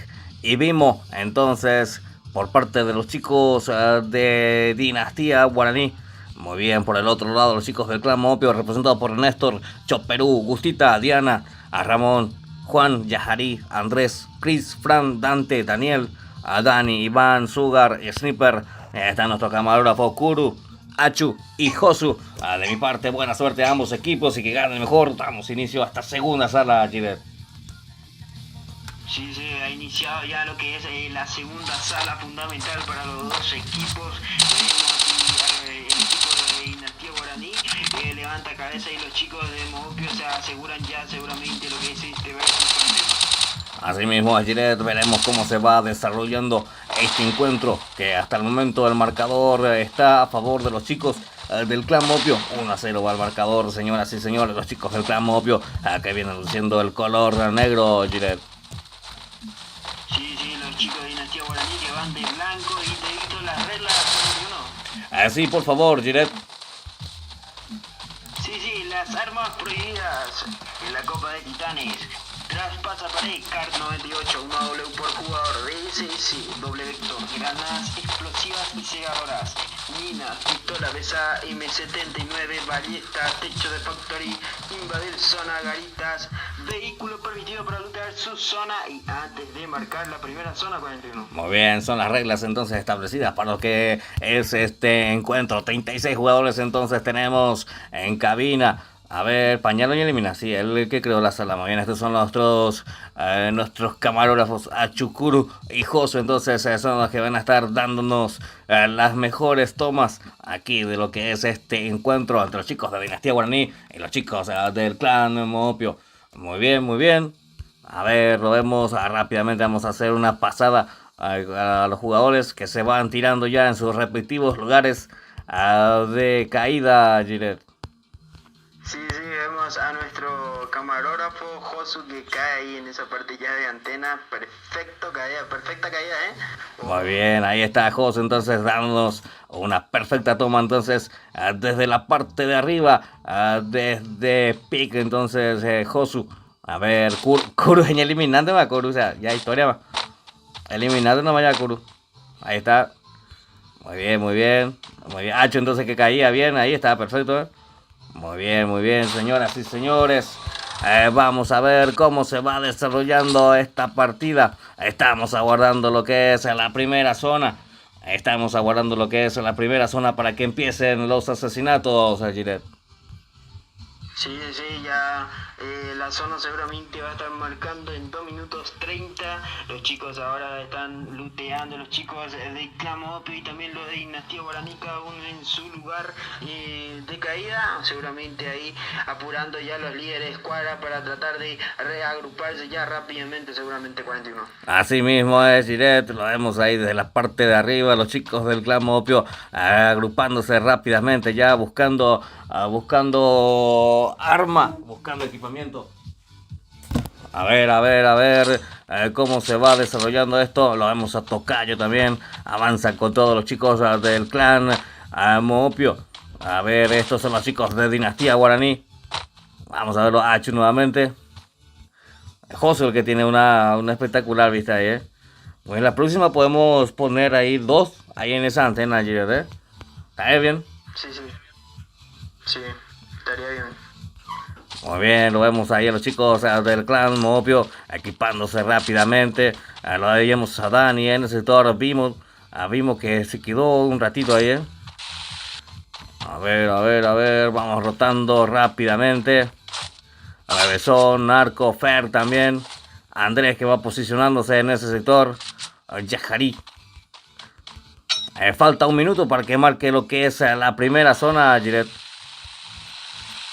y Vimo. Entonces, por parte de los chicos de Dinastía Guaraní, Muy bien, por el otro lado, los chicos del clan Mopio, representados por Néstor, Choperú, Gustita, Diana, a Ramón, Juan, Yajarí, Andrés, Chris, Fran, Dante, Daniel, a Dani, Iván, Sugar, Sniper. Está nuestro camarógrafo Kuru, Achu y Josu. De mi parte, buena suerte a ambos equipos y que ganen mejor. Damos inicio a esta segunda sala, Gilet. Sí, se ha iniciado ya lo que es la segunda sala fundamental para los dos equipos. Tenemos aquí el equipo de Dinastía Guaraní levanta cabeza y los chicos de Mopio se aseguran ya seguramente lo que es este versus. Asimismo, Gilet, veremos cómo se va desarrollando este encuentro, que hasta el momento el marcador está a favor de los chicos del clan Mopio. 1-0 va el marcador, señoras y señores, los chicos del clan Mopio que vienen luciendo el color negro, Gilet. Sí, los chicos de Dinastía Guaraní que van de blanco y te he visto las reglas, ¿no? Sí, por favor, Gilet. Sí, las armas prohibidas en la Copa de Titanes. Traspasa pared, CART 98, 1W por jugador, DSS, doble vector, granadas explosivas y cegadoras, minas, pistola pesada M79, ballesta, techo de factory, invadir zona, garitas, vehículo permitido para lootear su zona y antes de marcar la primera zona 41. Muy bien, son las reglas entonces establecidas para lo que es este encuentro. 36 jugadores entonces tenemos en cabina. A ver, Pañalo y Elimina, sí, el que creó la sala. Muy bien, estos son nuestros camarógrafos Achukuru y Josu. Entonces son los que van a estar dándonos las mejores tomas aquí de lo que es este encuentro entre los chicos de Dinastía Guaraní y los chicos del clan Mopio. Muy bien. A ver, lo vemos rápidamente. Vamos a hacer una pasada a los jugadores que se van tirando ya en sus respectivos lugares de caída, Gilet. Sí, vemos a nuestro camarógrafo Josu que cae ahí en esa parte ya de antena. Perfecta caída, Muy bien, ahí está Josu entonces dándonos una perfecta toma entonces desde la parte de arriba, desde pick entonces Josu. A ver, Kuru eliminando a Kuru, o sea, ya historia va. Eliminando no vaya a Kuru. Ahí está. Muy bien. Hacho entonces que caía bien, ahí está, perfecto. Muy bien, señoras y señores. Vamos a ver cómo se va desarrollando esta partida. Estamos aguardando lo que es la primera zona. Para que empiecen los asesinatos, Gilet. Sí, ya la zona seguramente va a estar marcando en 2 minutos 30. Los chicos ahora están looteando, los chicos de Clan Mopio y también los de Dinastía Guaraní, cada uno en su lugar de caída. Seguramente ahí apurando ya los líderes de escuadra para tratar de reagruparse ya rápidamente, seguramente 41. Así mismo es, Gilet, lo vemos ahí desde la parte de arriba, los chicos del Clan Mopio agrupándose rápidamente ya buscando arma, buscando equipamiento. A ver cómo se va desarrollando esto. Lo vemos a Tocayo también, avanza con todos los chicos del clan Mopio. A ver, estos son los chicos de Dinastía Guaraní. Vamos a verlo Hachu nuevamente. José el que tiene una espectacular vista ahí, Bueno, la próxima podemos poner ahí 2 ahí en esa antena, Gilet, ¿Está bien? Sí, estaría bien. Muy bien, lo vemos ahí a los chicos del clan Mopio equipándose rápidamente. Lo veíamos a Dani en el sector. Vimos que se quedó un ratito ahí, A ver, vamos rotando rápidamente. Besón, Narco, Fer también. Andrés que va posicionándose en ese sector. Yajarí. Falta 1 minuto para que marque lo que es la primera zona, Gilet.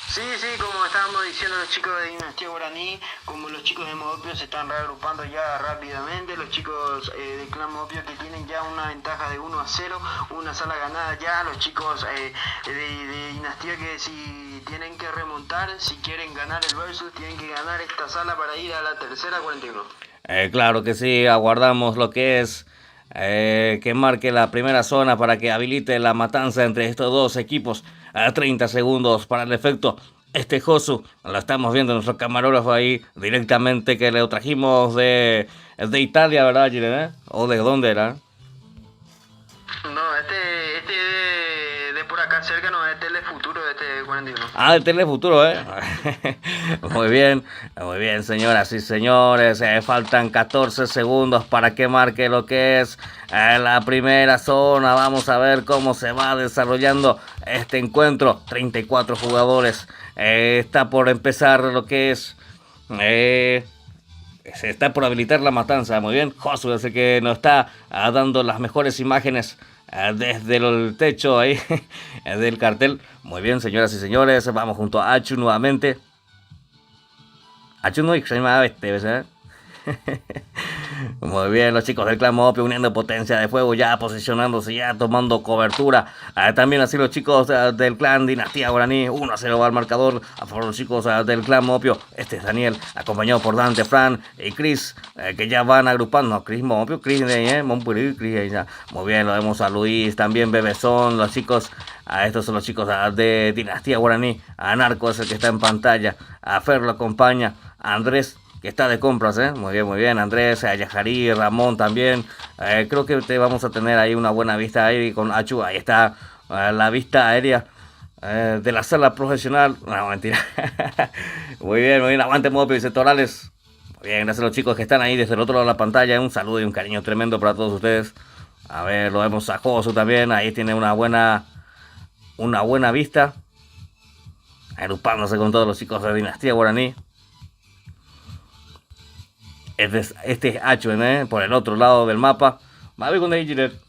Sí, como estábamos diciendo los chicos de Dinastía Guaraní, como los chicos de Mopio se están reagrupando ya rápidamente, los chicos de Clan Mopio que tienen ya una ventaja de 1-0, una sala ganada ya, los chicos de Dinastía que si tienen que remontar, si quieren ganar el versus, tienen que ganar esta sala para ir a la tercera 41. Claro que sí, aguardamos lo que es que marque la primera zona para que habilite la matanza entre estos dos equipos. 30 segundos para el efecto. Josu, lo estamos viendo nuestro camarógrafo ahí directamente que le trajimos de Italia, ¿verdad, Gilet? ¿O de dónde era? No, de por acá cerca no Telefuturo de este 41. Ah, el Telefuturo, ¿eh? Muy bien, señoras y señores. Faltan 14 segundos para que marque lo que es la primera zona. Vamos a ver cómo se va desarrollando este encuentro. 34 jugadores. Está por empezar lo que es... se está por habilitar la matanza. Muy bien, Josué es el que nos está dando las mejores imágenes desde el techo ahí del cartel. Muy bien, señoras y señores, vamos junto a Achu nuevamente. Achu no extrema ¿verdad? Muy bien, los chicos del clan Mopio uniendo potencia de fuego, ya posicionándose, ya tomando cobertura. También así los chicos del clan Dinastía Guaraní, 1-0 va al marcador a favor de los chicos del clan Mopio. Este es Daniel, acompañado por Dante, Fran y Chris, que ya van agrupando. Chris Mopio, Chris ya. Muy bien, lo vemos a Luis, también Bebezón, los chicos. Estos son los chicos de Dinastía Guaraní. A Narco es el que está en pantalla. A Fer lo acompaña. A Andrés, que está de compras, muy bien, Andrés, Yajarí, Ramón también. Creo que vamos a tener ahí una buena vista ahí con Achu. Ahí está la vista aérea de la sala profesional. No, mentira. Muy bien, aguante Mopio y sectorales. Muy bien, gracias a los chicos que están ahí desde el otro lado de la pantalla. Un saludo y un cariño tremendo para todos ustedes. A ver, lo vemos a Josu también. Ahí tiene una buena vista. Agrupándose con todos los chicos de Dinastía Guaraní. Este es Achu, por el otro lado del mapa. Va a ver con ahí, Gilet.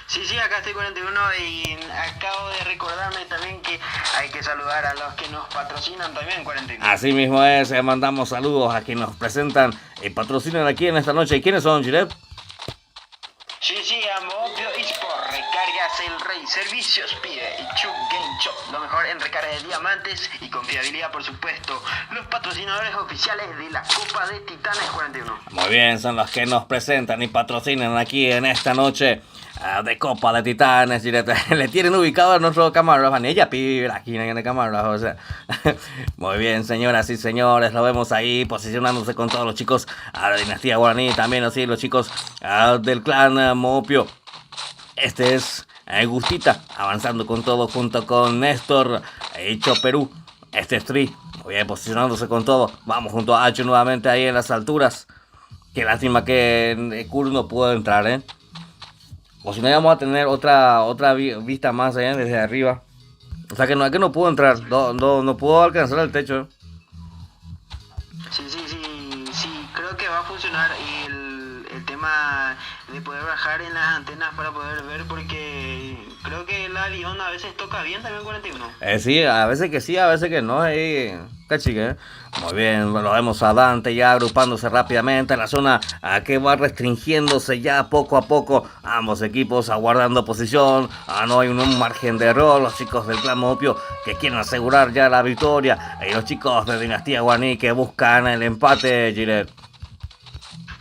Sí, acá estoy 41 y acabo de recordarme también que hay que saludar a los que nos patrocinan también 41. Así mismo es, mandamos saludos a quienes nos presentan y patrocinan aquí en esta noche. ¿Y quiénes son, Gilet? Sí, a Mopio eSport, recargas el rey, servicios pide y Chuk Game Shop, lo mejor en recarga de diamantes y confiabilidad, por supuesto. Los patrocinadores oficiales de la Copa de Titanes 41. Muy bien, son los que nos presentan y patrocinan aquí en esta noche de Copa de Titanes. Le tienen ubicado a nuestro camarógrafo, ella pide aquí en el camarógrafo, o sea. Muy bien, señoras y señores, lo vemos ahí posicionándose con todos los chicos a la Dinastía Guaraní, también así los chicos del clan Mopio. Este es Gustita, avanzando con todo junto con Néstor Hecho Perú. Este es Tri, muy bien, posicionándose con todo. Vamos junto a Hacho nuevamente ahí en las alturas. Qué lástima que Kur no pudo entrar, O si no, vamos a tener otra vista más allá desde arriba. O sea que no pudo entrar, no pudo alcanzar el techo. Sí, creo que va a funcionar el tema de poder bajar en las antenas para poder ver, porque creo que el avión a veces toca bien también 41. Sí, a veces que sí, a veces que no, cachique, Muy bien, lo vemos a Dante ya agrupándose rápidamente en la zona que va restringiéndose ya poco a poco. Ambos equipos aguardando posición. No hay un margen de error. Los chicos del clan Mopio que quieren asegurar ya la victoria. Y los chicos de Dinastía Guaraní que buscan el empate, Gilet.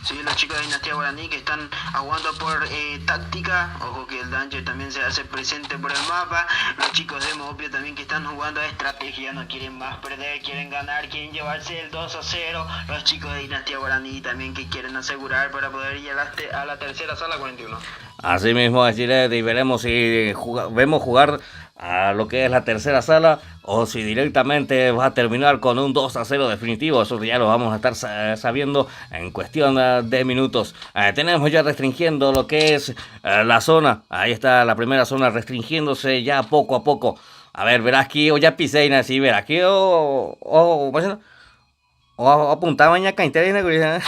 Sí, los chicos de Dinastía Guaraní que están aguantando por táctica. Ojo que el Danger también se hace presente por el mapa. Los chicos de Mopio también que están jugando a estrategia. No quieren más perder, quieren ganar, quieren llevarse el 2-0. Los chicos de Dinastía Guaraní también que quieren asegurar para poder ir a la tercera sala 41. Así mismo es, Gilet, y veremos si vemos jugar a lo que es la tercera sala o si directamente va a terminar con un 2-0 definitivo. Eso ya lo vamos a estar sabiendo en cuestión de minutos. Tenemos ya restringiendo lo que es la zona. Ahí está la primera zona restringiéndose ya poco a poco. A ver, Veraski o ya Piseina, sí, Veraski o apuntaba ya Cainteria.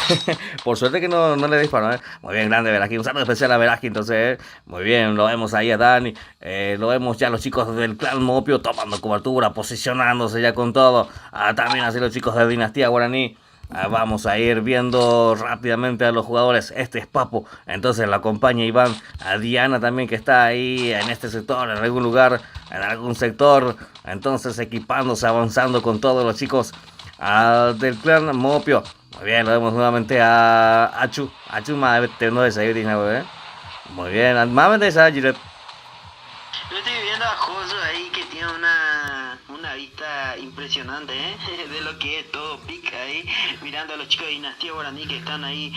Por suerte que no le disparó. Muy bien, grande Velázquez. Un saludo especial a Velázquez. Entonces, muy bien, lo vemos ahí a Dani. Lo vemos ya los chicos del clan Mopio tomando cobertura, posicionándose ya con todo. También así los chicos de Dinastía Guaraní. Vamos a ir viendo rápidamente a los jugadores. Este es Papo, entonces lo acompaña Iván. A Diana también, que está ahí en este sector, en algún lugar, en algún sector. Entonces equipándose, avanzando con todos los chicos del clan Mopio. Muy bien, lo vemos nuevamente a Achu no es ahí, muy bien, más de esa Gilet. Yo estoy viendo a Joso ahí que tiene una vista impresionante, de lo que es todo pica ahí, mirando a los chicos de Dinastía Guaraní que están ahí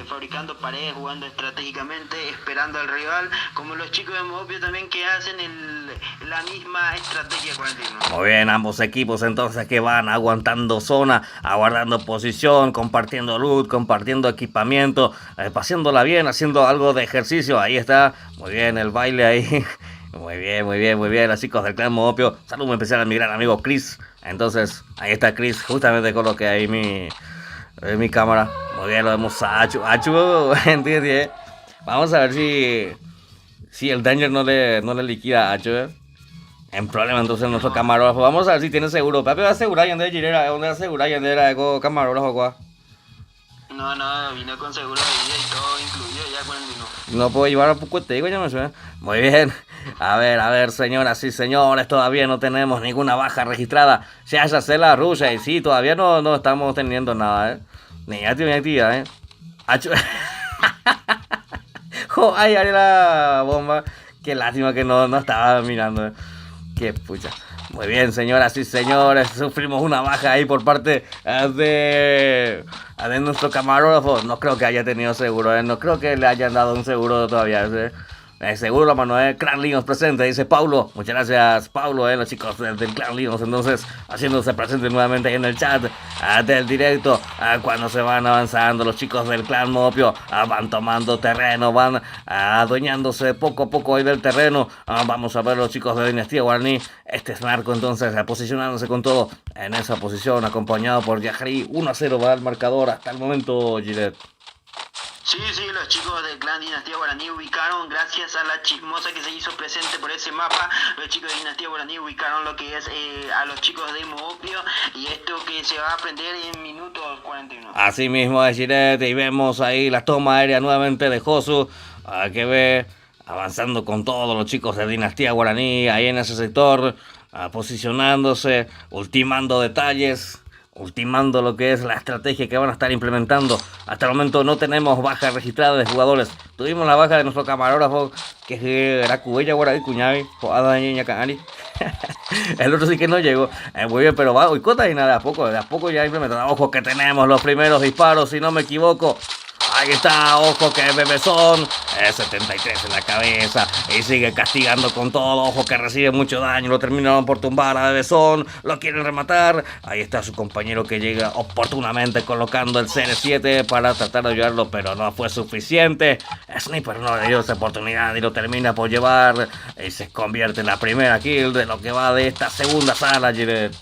fabricando paredes, jugando estratégicamente, esperando al rival, como los chicos de Mopio también que hacen la misma estrategia 41. Muy bien, ambos equipos entonces que van aguantando zona, aguardando posición, compartiendo loot, compartiendo equipamiento, paseándola bien, haciendo algo de ejercicio. Ahí está, muy bien el baile ahí. Muy bien, muy bien, muy bien, los chicos del clan Modopio. Saludo muy especial a mi gran amigo Chris. Entonces, ahí está Chris, justamente coloqué ahí mi cámara. Muy bien, lo vemos a Achu, ¿entiendes? Vamos a ver si el Danger no le liquida a Achu, en problema entonces nuestro camarógrafo. Vamos a ver si tiene seguro. Papi, va a asegurar y de Girera, ¿dónde asegura y de camarógrafo, cuá? No, vino con seguro de vida y todo incluido ya 41. No puedo llevar a Pucuetego, ya me suena. Muy bien. A ver, señoras y señores, todavía no tenemos ninguna baja registrada. Se hace la rusa y sí, todavía no estamos teniendo nada, Ni actividad, Ay, haré la bomba. Qué lástima que no estaba mirando, Qué pucha. Muy bien, señoras y señores, sufrimos una baja ahí por parte de nuestro camarógrafo. No creo que haya tenido seguro, no creo que le hayan dado un seguro todavía. Seguro Manuel Clan Lions presente, dice Paulo. Muchas gracias, Paulo, los chicos del Clan Lions. Entonces, haciéndose presente nuevamente en el chat del directo. Cuando se van avanzando los chicos del Clan Modopio, van tomando terreno, van adueñándose poco a poco ahí del terreno. Vamos a ver los chicos de Dinastía Guaraní. Este es Marco, entonces, posicionándose con todo en esa posición, acompañado por Yajari. 1-0 va el marcador hasta el momento, Gillette. Sí, los chicos del clan Dinastía Guaraní ubicaron, gracias a la chismosa que se hizo presente por ese mapa, los chicos de Dinastía Guaraní ubicaron lo que es a los chicos de Modopio, y esto que se va a aprender en minutos 41. Así mismo es, Giret, y vemos ahí la toma aérea nuevamente de Josu, que ve avanzando con todos los chicos de Dinastía Guaraní ahí en ese sector, posicionándose, ultimando detalles, ultimando lo que es la estrategia que van a estar implementando. Hasta el momento no tenemos baja registrada de jugadores. Tuvimos la baja de nuestro camarógrafo, que era Cubella Guaraní Cuñavi, el otro sí que no llegó. Muy bien, pero va, y nada, de a poco ya implementado. Ojo que tenemos los primeros disparos, si no me equivoco. Ahí está, ojo que Bebezón, 73 en la cabeza y sigue castigando con todo. Ojo que recibe mucho daño, lo terminaron por tumbar a Bebezón, lo quieren rematar. Ahí está su compañero que llega oportunamente colocando el CR7 para tratar de ayudarlo, pero no fue suficiente. Sniper no le dio esa oportunidad y lo termina por llevar y se convierte en la primera kill de lo que va de esta segunda sala, Giret.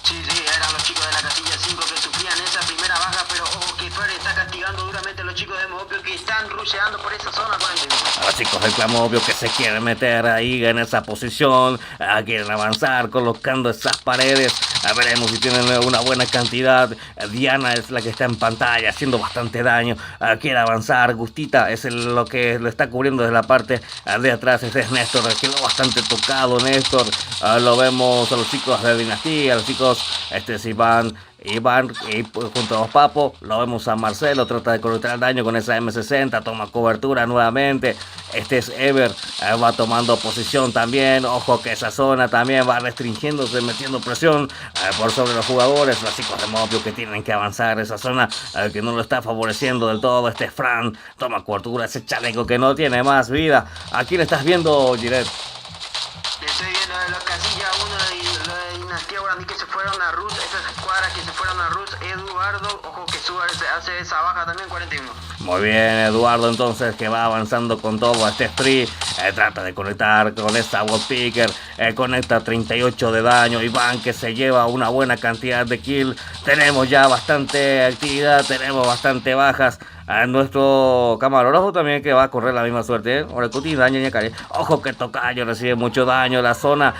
Sí, eran los chicos de la casilla 5 que sufrían esa primera baja, pero ojo que Fer está castigando duramente a los chicos de Modopio que están rusheando por esa zona. A los chicos del Clan Modopio que se quieren meter ahí en esa posición, quieren avanzar colocando esas paredes. Veremos si tienen una buena cantidad. Diana es la que está en pantalla haciendo bastante daño, quiere avanzar. Gustita es lo que lo está cubriendo desde la parte de atrás. Ese es Néstor, quedó bastante tocado Néstor. Lo vemos a los chicos de Dinastía, a los chicos Iván y junto a los papos, lo vemos a Marcelo, trata de cortar el daño con esa M60, toma cobertura nuevamente. Este es Ever, va tomando posición también. Ojo que esa zona también va restringiéndose, metiendo presión por sobre los jugadores. Los chicos de Modopio que tienen que avanzar esa zona, que no lo está favoreciendo del todo. Este Fran toma cobertura, ese chaleco que no tiene más vida. Aquí le estás viendo, Giret. Estoy viendo de los casillas 1 y lo de Dinastía Guaraní que se fueron a Rus, esas escuadras que se fueron a Rus. Eduardo, ojo que hace esa baja también 41. Muy bien, Eduardo entonces que va avanzando con todo. Este free trata de conectar con esta Wallpicker, conecta 38 de daño. Iván que se lleva una buena cantidad de kill. Tenemos ya bastante actividad, tenemos bastante bajas. A nuestro camarógrafo también que va a correr la misma suerte. Ojo que Tocayo recibe mucho daño. La zona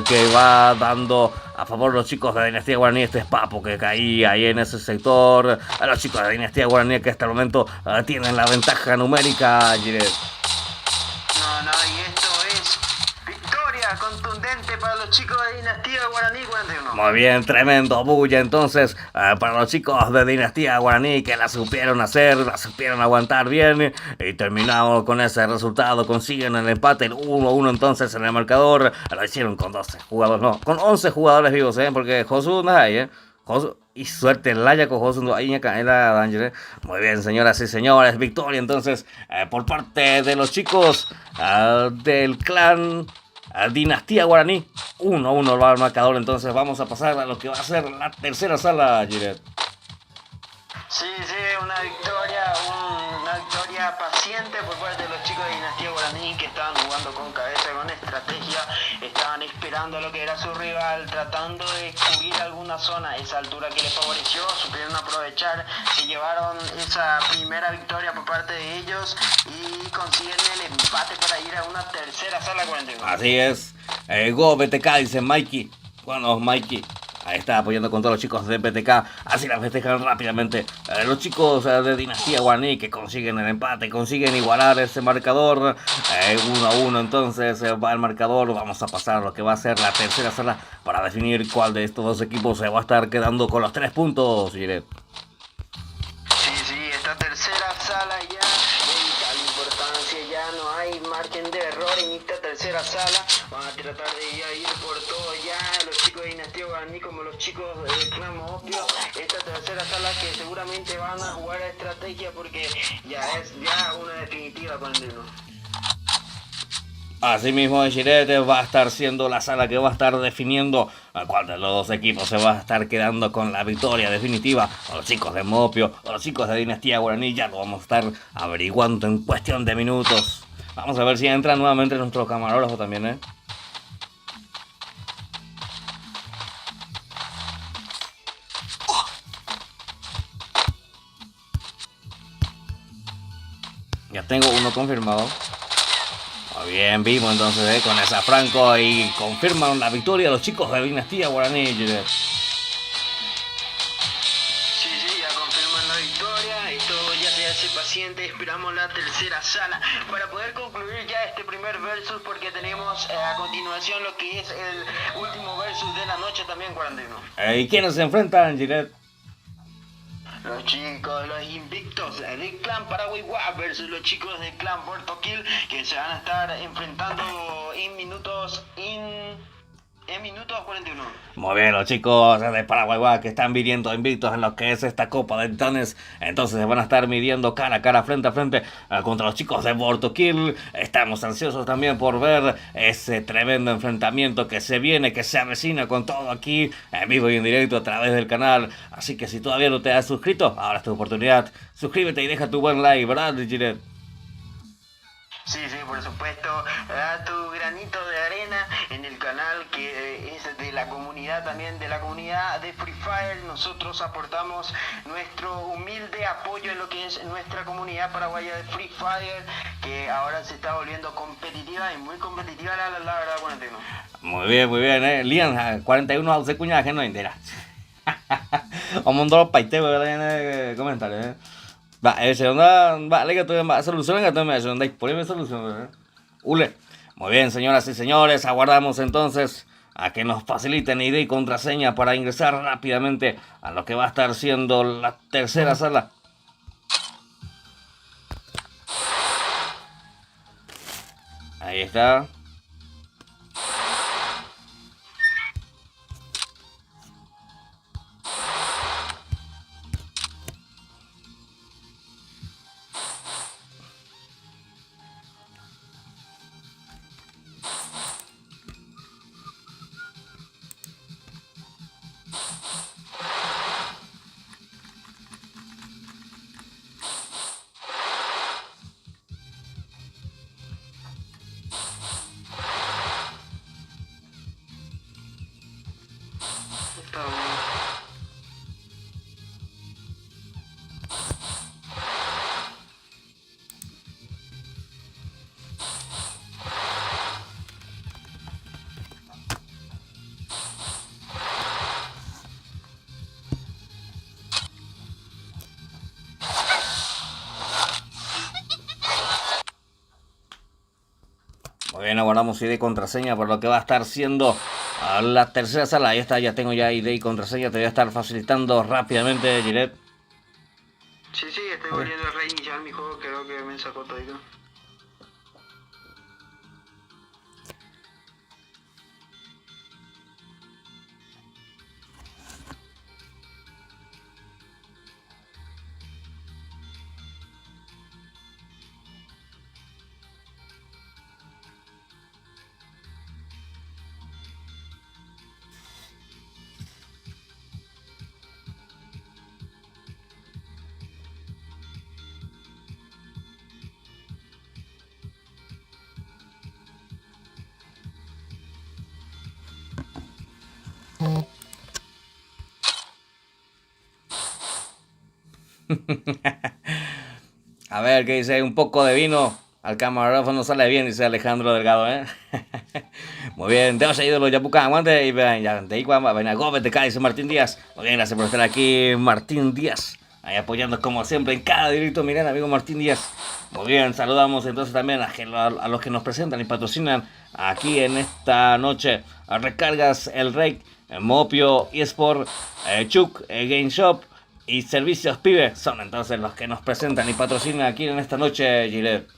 que va dando a favor los chicos de Dinastía Guaraní. Este es Papo que caía ahí en ese sector. A los chicos de Dinastía Guaraní que hasta el momento tienen la ventaja numérica, Giret. Y esto es victoria contundente para los chicos de Dinastía Guaraní 41. Muy bien, tremendo bulla entonces para los chicos de Dinastía Guaraní que la supieron hacer, la supieron aguantar bien y terminamos con ese resultado. Consiguen el empate, el 1-1 entonces en el marcador. Lo hicieron con 12 jugadores, no, con 11 jugadores vivos, porque Josu no es ahí, Josu, y suerte el Laya con Josu ahí en la Danger. Muy bien, señoras y señores, victoria entonces por parte de los chicos del clan Dinastía Guaraní. 1-1 va el marcador, entonces vamos a pasar a lo que va a ser la tercera sala, Giret. Sí, una victoria paciente por parte de los chicos de Dinastía Guaraní, que estaban jugando con cabeza, con estrategia, estaban esperando a lo que era su rival, tratando de cubrir alguna zona a esa altura que les favoreció, supieron aprovechar, se llevaron esa primera victoria por parte de ellos y consiguen el empate para ir a una tercera sala 41. Así es, Go BTK, dice Mikey. Bueno, Mikey ahí está apoyando con todos los chicos de BTK. Así la festejan rápidamente. Los chicos de Dinastía Guaraní que consiguen el empate, consiguen igualar ese marcador. 1-1, entonces va el marcador. Vamos a pasar a lo que va a ser la tercera sala para definir cuál de estos dos equipos se va a estar quedando con los 3 puntos, Giret. Sí, esta tercera sala ya de vital importancia, ya no hay margen de error en esta tercera sala. Van a tratar de ir por todo ya, los chicos de Dinastía Guaraní como los chicos del Clan Opio. Esta tercera sala que seguramente van a jugar a estrategia porque ya es una definitiva con el 1. Asimismo, Girete va a estar siendo la sala que va a estar definiendo a cuál de los dos equipos se va a estar quedando con la victoria definitiva. A los chicos de Mopio, a los chicos de Dinastía Guaraní, ya lo vamos a estar averiguando en cuestión de minutos. Vamos a ver si entra nuevamente nuestro camarógrafo también, ¿eh? Ya tengo uno confirmado. Muy bien, vimos entonces con esa Franco y confirman la victoria de los chicos de Dinastía Guaraní. Sí, ya confirman la victoria. Esto ya se hace paciente. Esperamos la tercera sala para poder concluir ya este primer versus, porque tenemos a continuación lo que es el último versus de la noche también, 41. ¿Y quiénes se enfrentan, Giret? Los chicos, los invictos del Clan Paraguay versus los chicos del Clan Puerto Kill, que se van a estar enfrentando en minutos 41. Muy bien, los chicos de Paraguay que están viniendo invictos en lo que es esta Copa de Titanes. Entonces se van a estar midiendo cara a cara, frente a frente contra los chicos de Puerto Kill. Estamos ansiosos también por ver ese tremendo enfrentamiento que se viene, que se avecina con todo aquí en vivo y en directo a través del canal. Así que si todavía no te has suscrito, ahora es tu oportunidad. Suscríbete y deja tu buen like, ¿verdad, Giret? Sí, por supuesto, da tu granito de arena en el canal que es de la comunidad también, de la comunidad de Free Fire. Nosotros aportamos nuestro humilde apoyo en lo que es nuestra comunidad paraguaya de Free Fire, que ahora se está volviendo competitiva y muy competitiva la verdad, 41. Muy bien, Lian, 41 al secuñaje no entera. Vamos a mandar paite, ¿verdad? Comentarios, Va, vale que tuve más soluciones que tuve más soluciones. Por ahí solución, Ule. Muy bien, señoras y señores, aguardamos entonces a que nos faciliten ID y contraseña para ingresar rápidamente a lo que va a estar siendo la tercera sala. Ahí está. Muy bien, aguardamos ID y contraseña por lo que va a estar siendo la tercera sala. Ahí está, ya tengo ya ID y contraseña. Te voy a estar facilitando rápidamente, Giret. Sí, estoy volviendo a reiniciar mi juego, creo que me sacó todo. A ver, ¿qué dice? Un poco de vino al camarógrafo no sale bien, dice Alejandro Delgado, ¿eh? Muy bien, Dios ídolo, Yapuca, aguante, y vean, ya, de igual, ven a Gómez de acá, dice Martín Díaz. Muy bien, gracias por estar aquí, Martín Díaz. Ahí apoyando como siempre en cada directo, miren, amigo Martín Díaz. Muy bien, saludamos entonces también a los que nos presentan y patrocinan aquí en esta noche. A Recargas El Rey, Mopio, eSport, Chuk, Game Shop y Servicios Pibe. Son entonces los que nos presentan y patrocinan aquí en esta noche, Gilet.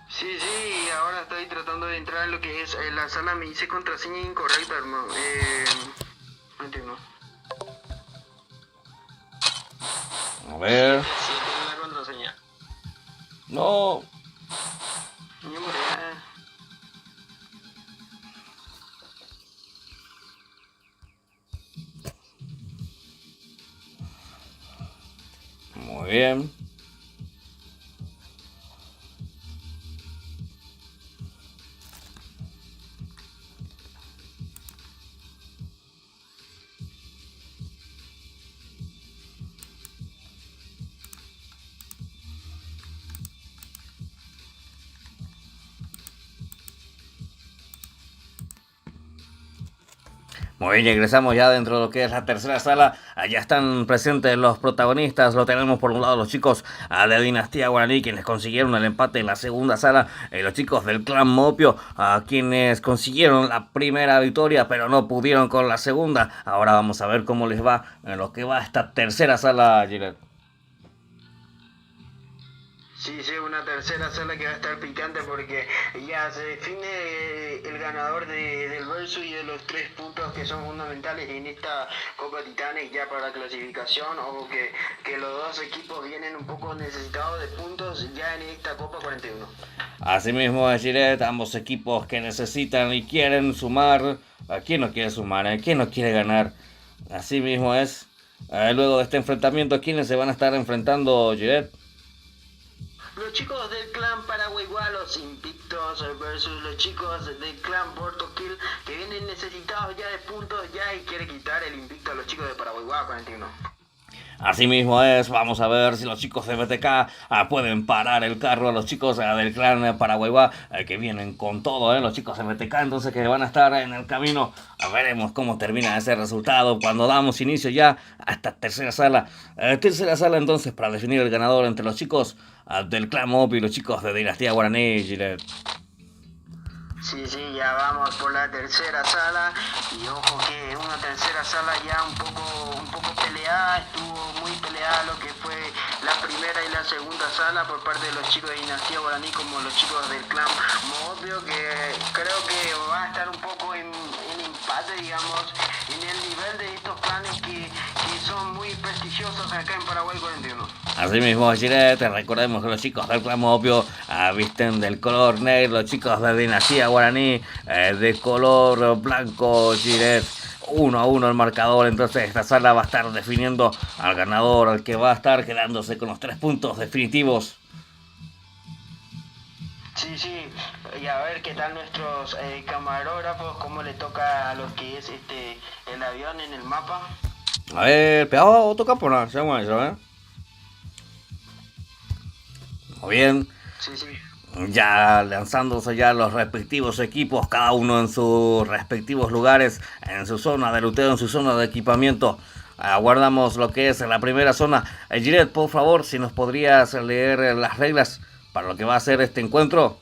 Sí, sí, ahora estoy tratando de entrar en lo que es la sala, me hice contraseña incorrecta, hermano. No entiendo. A ver. Sí, tengo la contraseña. No. Yo morí. Muy bien. Muy bien, ingresamos ya dentro de lo que es la tercera sala. Allá están presentes los protagonistas. Lo tenemos por un lado los chicos de Dinastía Guaraní, quienes consiguieron el empate en la segunda sala. Los chicos del clan Mopio, quienes consiguieron la primera victoria, pero no pudieron con la segunda. Ahora vamos a ver cómo les va en lo que va esta tercera sala, Gilet. Sí, sí, una tercera sala que va a estar picante porque ya se define el ganador del versus y de los 3 puntos que son fundamentales en esta Copa Titanes ya para la clasificación, o que los dos equipos vienen un poco necesitados de puntos ya en esta Copa 41. Asimismo, Gilet, ambos equipos que necesitan y quieren sumar. ¿A quién no quiere sumar? ¿A quién no quiere ganar? Así mismo es. Luego de este enfrentamiento, ¿quiénes se van a estar enfrentando, Gilet? Los chicos del clan Paraguayguá, los invictos, versus los chicos del clan Bortoquil, que vienen necesitados ya de puntos ya y quiere quitar el invicto a los chicos de Paraguayguá 41. Así mismo es, vamos a ver si los chicos de BTK pueden parar el carro a los chicos del clan Paraguayguá, que vienen con todo, los chicos de BTK, entonces que van a estar en el camino. Veremos cómo termina ese resultado cuando damos inicio ya a esta tercera sala. Tercera sala entonces para definir el ganador entre los chicos del clan Mopi y los chicos de Dinastía Guaraní, Gilet. Sí, sí, ya vamos por la tercera sala y ojo que es una tercera sala ya un poco peleada, estuvo muy peleada lo que fue la primera y la segunda sala por parte de los chicos de Dinastía Guaraní como los chicos del clan Mopio, que creo que va a estar un poco en empate, digamos, en el nivel de estos clanes que son muy prestigiosos acá en Paraguay 41. Así mismo, Gilet, recordemos que los chicos del clan Mopio visten del color negro, los chicos de Dinastía Guaraní de color blanco, Gilet. 1-1 el marcador, entonces esta sala va a estar definiendo al ganador, al que va a estar quedándose con los 3 puntos definitivos. Sí, sí, y a ver qué tal nuestros camarógrafos, cómo le toca a lo que es el avión en el mapa. A ver, pegado otro campo, no, según eso, Muy bien. Sí, sí. Ya lanzándose ya los respectivos equipos, cada uno en sus respectivos lugares, en su zona de luteo, en su zona de equipamiento. Aguardamos lo que es la primera zona. Gilet, por favor, si nos podrías leer las reglas para lo que va a ser este encuentro.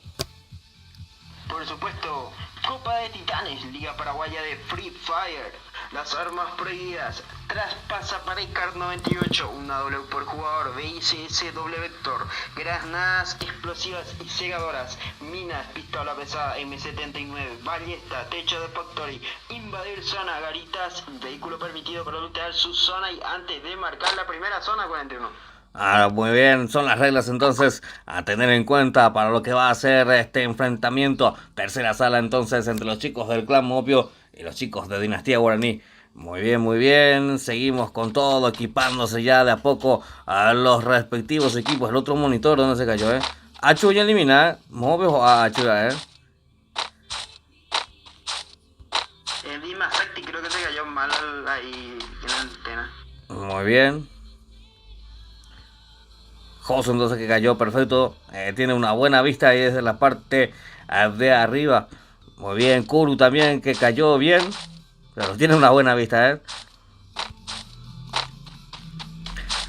Por supuesto, Copa de Titanes, Liga Paraguaya de Free Fire. Las armas prohibidas, traspasa pared Card 98, una W por jugador, BICS doble vector, granadas explosivas y cegadoras, minas, pistola pesada M79, ballesta, techo de factory, invadir zona, garitas, vehículo permitido para lootear su zona y antes de marcar la primera zona 41. Muy bien, son las reglas entonces a tener en cuenta para lo que va a ser este enfrentamiento. Tercera sala entonces entre los chicos del clan Mopio y los chicos de Dinastía Guaraní. Muy bien, muy bien. Seguimos con todo, equipándose ya de a poco a los respectivos equipos. El otro monitor, ¿dónde se cayó, Achu ya elimina, Mopio a Achu, El Dima Sakti creo que se cayó mal ahí en la antena. Muy bien. Josu entonces que cayó perfecto. Tiene una buena vista ahí desde la parte de arriba. Muy bien, Kuru también que cayó bien. Pero tiene una buena vista,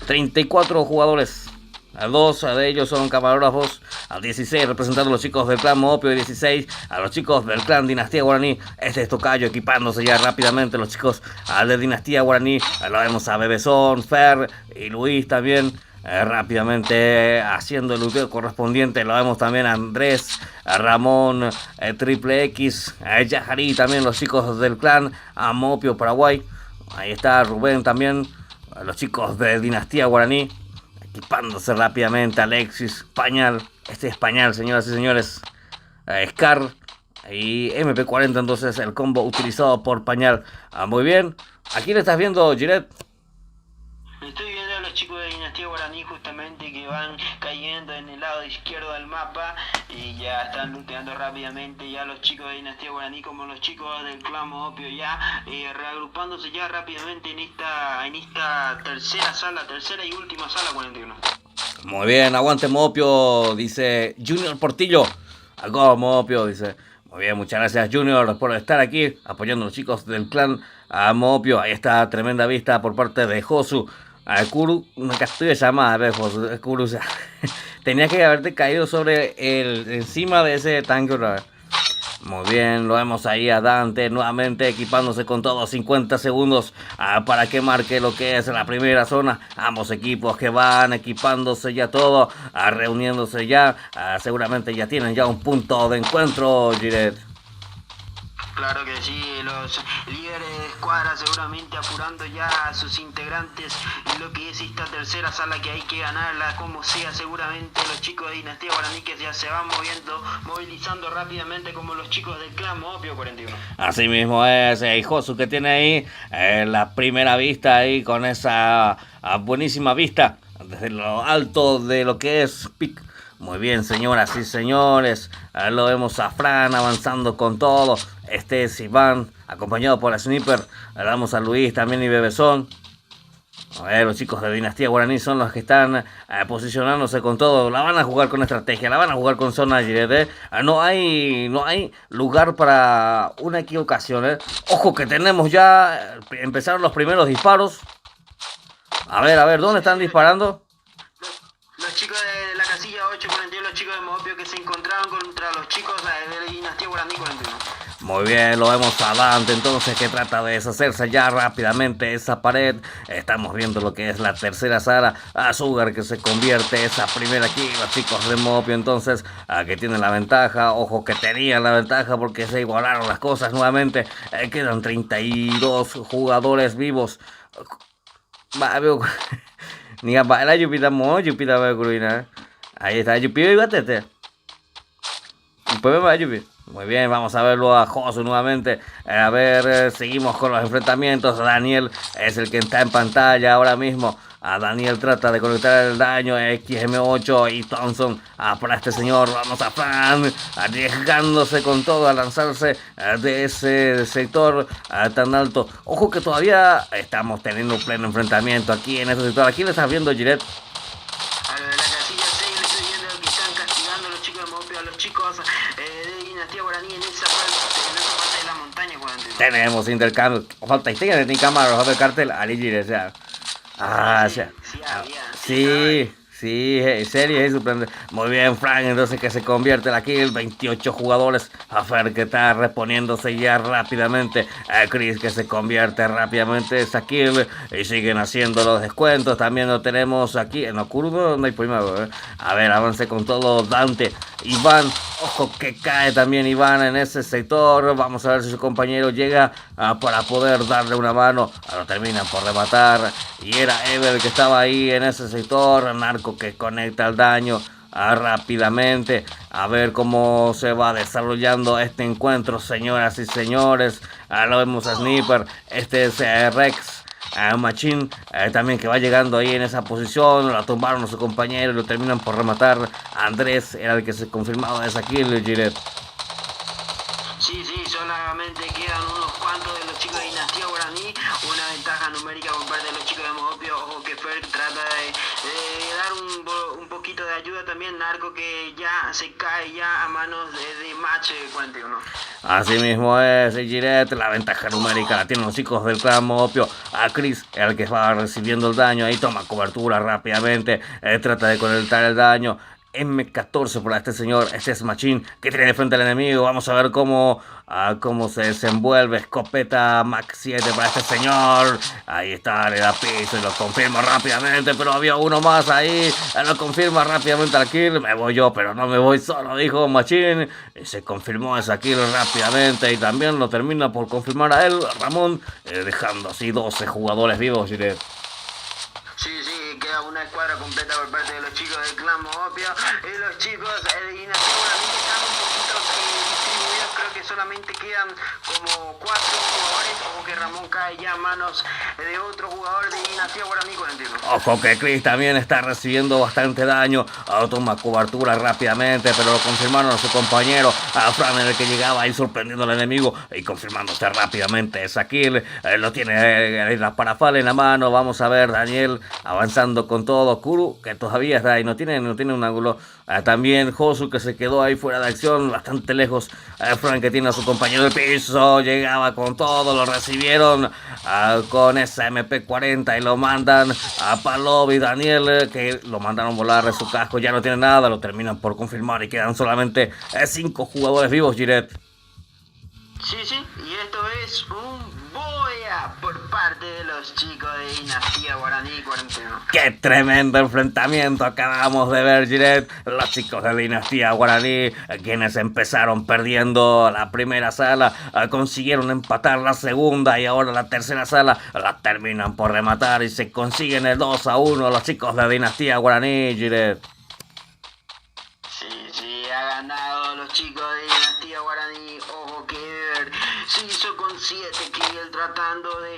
34 jugadores. 2 de ellos son camarógrafos. A 16 representando a los chicos del clan Moopio. Y 16 a los chicos del clan Dinastía Guaraní. Este es Tocayo equipándose ya rápidamente. Los chicos de Dinastía Guaraní. Lo vemos a Bebezón, Fer y Luis también. Rápidamente haciendo el luteo correspondiente. Lo vemos también a Andrés, a Ramón, Triple X, a Yajarí también, los chicos del clan Moopio Paraguay. Ahí está Rubén también, los chicos de Dinastía Guaraní equipándose rápidamente. Alexis, Pañal, este es Pañal, señoras y señores. Scar y MP40, entonces el combo utilizado por Pañal. Muy bien. ¿A quién estás viendo, Giret? Estoy viendo a los chicos de Dinastía Guaraní justamente que van cayendo en el lado izquierdo del mapa y ya están looteando rápidamente ya los chicos de Dinastía Guaraní como los chicos del clan Moopio ya reagrupándose ya rápidamente en esta tercera y última sala 41. Muy bien, aguante Moopio, dice Junior Portillo. Algo Moopio, dice. Muy bien, muchas gracias Junior por estar aquí apoyando a los chicos del clan Moopio. Ahí está, tremenda vista por parte de Josu. Kuru, una castillo llamada, a ver, Josu, Kuru, o sea, tenía que haberte caído sobre encima de ese tanque otra vez. Muy bien, lo vemos ahí a Dante nuevamente equipándose con todos 50 segundos para que marque lo que es la primera zona. Ambos equipos que van equipándose ya todo, reuniéndose ya. Seguramente ya tienen ya un punto de encuentro, Giret. Claro que sí, los líderes de escuadra seguramente apurando ya a sus integrantes y lo que es esta tercera sala que hay que ganarla como sea. Seguramente los chicos de Dinastía Guaraní que ya se van movilizando rápidamente como los chicos del clan Moopio 41. Así mismo es, Josu que tiene ahí la primera vista ahí con esa buenísima vista desde lo alto de lo que es Pic. Muy bien, señoras y señores, lo vemos a Fran avanzando con todo. Este es Iván, acompañado por la Sniper. Le damos a Luis también y Bebezón. A ver, los chicos de Dinastía Guaraní son los que están posicionándose con todo. La van a jugar con estrategia, la van a jugar con zona Giret. No hay lugar para una equivocación. Ojo que tenemos ya, empezaron los primeros disparos. A ver, ¿dónde están disparando? Los chicos de la casilla 841, los chicos de Moopio que se encontraron contra los chicos de Dinastía Guaraní 41. Muy bien, lo vemos adelante entonces que trata de deshacerse ya rápidamente esa pared. Estamos viendo lo que es la tercera sala. Sugar que se convierte esa primera aquí. Los chicos de Moopio entonces que tienen la ventaja. Ojo que tenían la ventaja porque se igualaron las cosas nuevamente. Quedan 32 jugadores vivos. Veo... Ni a la Jupiter mo, Jupiter va a ocurrir. Ahí está, Jupiter y batete. Pues va Jupiter. Muy bien, vamos a verlo a Josu nuevamente. A ver, seguimos con los enfrentamientos. Daniel es el que está en pantalla ahora mismo. Daniel trata de conectar el daño. XM8 y Thompson para este señor. Vamos a Fran arriesgándose con todo a lanzarse de ese sector tan alto. Ojo que todavía estamos teniendo un pleno enfrentamiento aquí en ese sector. ¿Aquí le estás viendo, Giret? A la casilla 6 le estoy viendo que están castigando a los chicos de Moopio, a los chicos de Dinastía Guaraní en esa parte de la montaña. Tenemos intercambio. Falta que ni cámara de cartel. Ali Giret, o sea. Sí, en serio, es sorprendente. Muy bien, Frank, entonces que se convierte en la kill. 28 jugadores. A Fer que está reponiéndose ya rápidamente. A Chris que se convierte rápidamente esa kill. Y siguen haciendo los descuentos. También lo tenemos aquí en Okuru. No hay primero. A ver, avance con todo Dante. Iván, ojo que cae también Iván en ese sector. Vamos a ver si su compañero llega para poder darle una mano. Lo terminan por rematar. Y era Ever el que estaba ahí en ese sector. Narco que conecta el daño rápidamente. A ver cómo se va desarrollando este encuentro, señoras y señores. Lo vemos a Sniper. Este es Rex. Machine también que va llegando ahí en esa posición. Lo tumbaron a su compañero y lo terminan por rematar. Andrés era el que se confirmaba de esa kill, Giret. Sí, solamente quedan unos cuantos de los chicos de Dinastía Guaraní. Una ventaja numérica por parte de los chicos de Moopio. Ojo que Fer trata de dar un poco poquito de ayuda también, Narco, que ya se cae ya a manos de Match 41. Así mismo es, Jiret, la ventaja numérica la tienen los chicos del clan Mopio. A Chris, el que va recibiendo el daño, ahí toma cobertura rápidamente, trata de conectar el daño. M14 para este señor, este es Machín que tiene de frente al enemigo. Vamos a ver cómo se desenvuelve. Escopeta Mac 7 para este señor. Ahí está, le da piso y lo confirma rápidamente, pero había uno más ahí. Lo confirma rápidamente al kill. Me voy yo, pero no me voy solo, dijo Machín. Y se confirmó esa kill rápidamente y también lo termina por confirmar a él, Ramón, dejando así 12 jugadores vivos, Jiret. Sí, queda una escuadra completa por parte de los chicos del clan Mopio. Y los chicos de Dinastía Guaraní que están un poquito distribuidos, creo que solamente quedan como 4 jugadores. Ojo que Ramón cae ya a manos de otro jugador de Dinastía Guaraní 41. Ojo que Chris también está recibiendo bastante daño. Toma cobertura rápidamente, pero lo confirmaron a su compañero, a Fran, en el que llegaba ahí sorprendiendo al enemigo y confirmándose rápidamente esa kill. Lo tiene la parafal en la mano. Vamos a ver, Daniel avanzando con todo. Kuru, que todavía está ahí, no tiene un ángulo. También Josu, que se quedó ahí fuera de acción, bastante lejos. Frank, que tiene a su compañero de piso, llegaba con todo, lo recibieron con esa MP40 y lo mandan a Palov y Daniel, que lo mandaron volar de su casco. Ya no tiene nada, lo terminan por confirmar y quedan solamente 5 jugadores vivos, Jiret. Sí, y esto es un boya por parte de los chicos de Dinastía Guaraní 41. ¡Qué tremendo enfrentamiento acabamos de ver, Jiret! Los chicos de Dinastía Guaraní, quienes empezaron perdiendo la primera sala, consiguieron empatar la segunda y ahora la tercera sala la terminan por rematar y se consiguen el 2-1 los chicos de Dinastía Guaraní, Jiret. Sí, ha ganado los chicos de Dinastía Guaraní. Ojo que Ever se hizo con 7 kills tratando de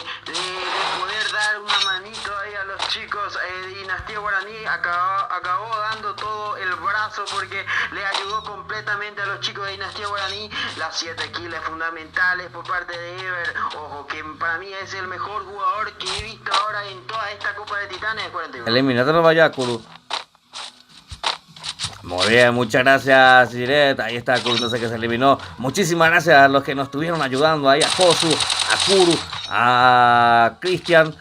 poder dar una manito ahí a los chicos de Dinastía Guaraní. Acabó dando todo el brazo porque le ayudó completamente a los chicos de Dinastía Guaraní. Las 7 kills fundamentales por parte de Ever. Ojo que para mí es el mejor jugador que he visto ahora en toda esta Copa de Titanes de 41. Eliminatorio Vayakuru. Muy bien, muchas gracias, Jiret. Ahí está Kuru, no sé que se eliminó. Muchísimas gracias a los que nos estuvieron ayudando ahí, a Josu, a Kuru, a Cristian.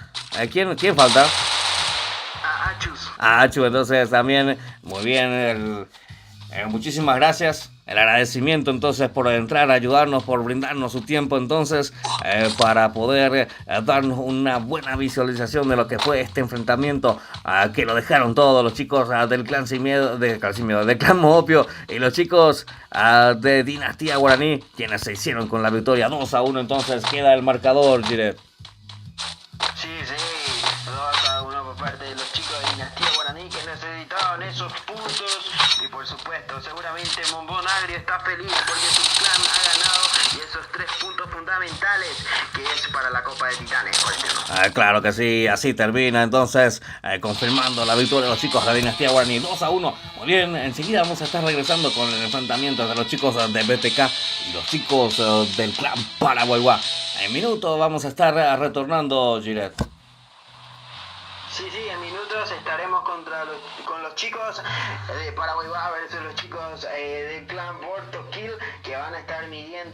¿Quién falta? A Achus. A Achu, entonces también, muy bien. Muchísimas gracias. El agradecimiento entonces por entrar, ayudarnos, por brindarnos su tiempo entonces para poder darnos una buena visualización de lo que fue este enfrentamiento que lo dejaron todos los chicos del clan Sin Miedo, del clan Mopio y los chicos de Dinastía Guaraní, quienes se hicieron con la victoria 2-1. Entonces queda el marcador, Jiret. Sí, 2-1 por parte de los chicos de Dinastía Guaraní que necesitaban esos puntos. Y por supuesto, seguramente Mombón Agrio está feliz porque su clan ha ganado y esos 3 puntos fundamentales que es para la Copa de Titanes. Claro que sí, así termina entonces confirmando la victoria de los chicos de Dinastía Guaraní 2-1. Muy bien, enseguida vamos a estar regresando con el enfrentamiento de los chicos de BTK y los chicos del clan Paraguayguá. En minutos vamos a estar retornando, Jiret. Sí, en minutos estaremos con los chicos de Paraguay versus los chicos del clan Borto Kill que van a estar midiendo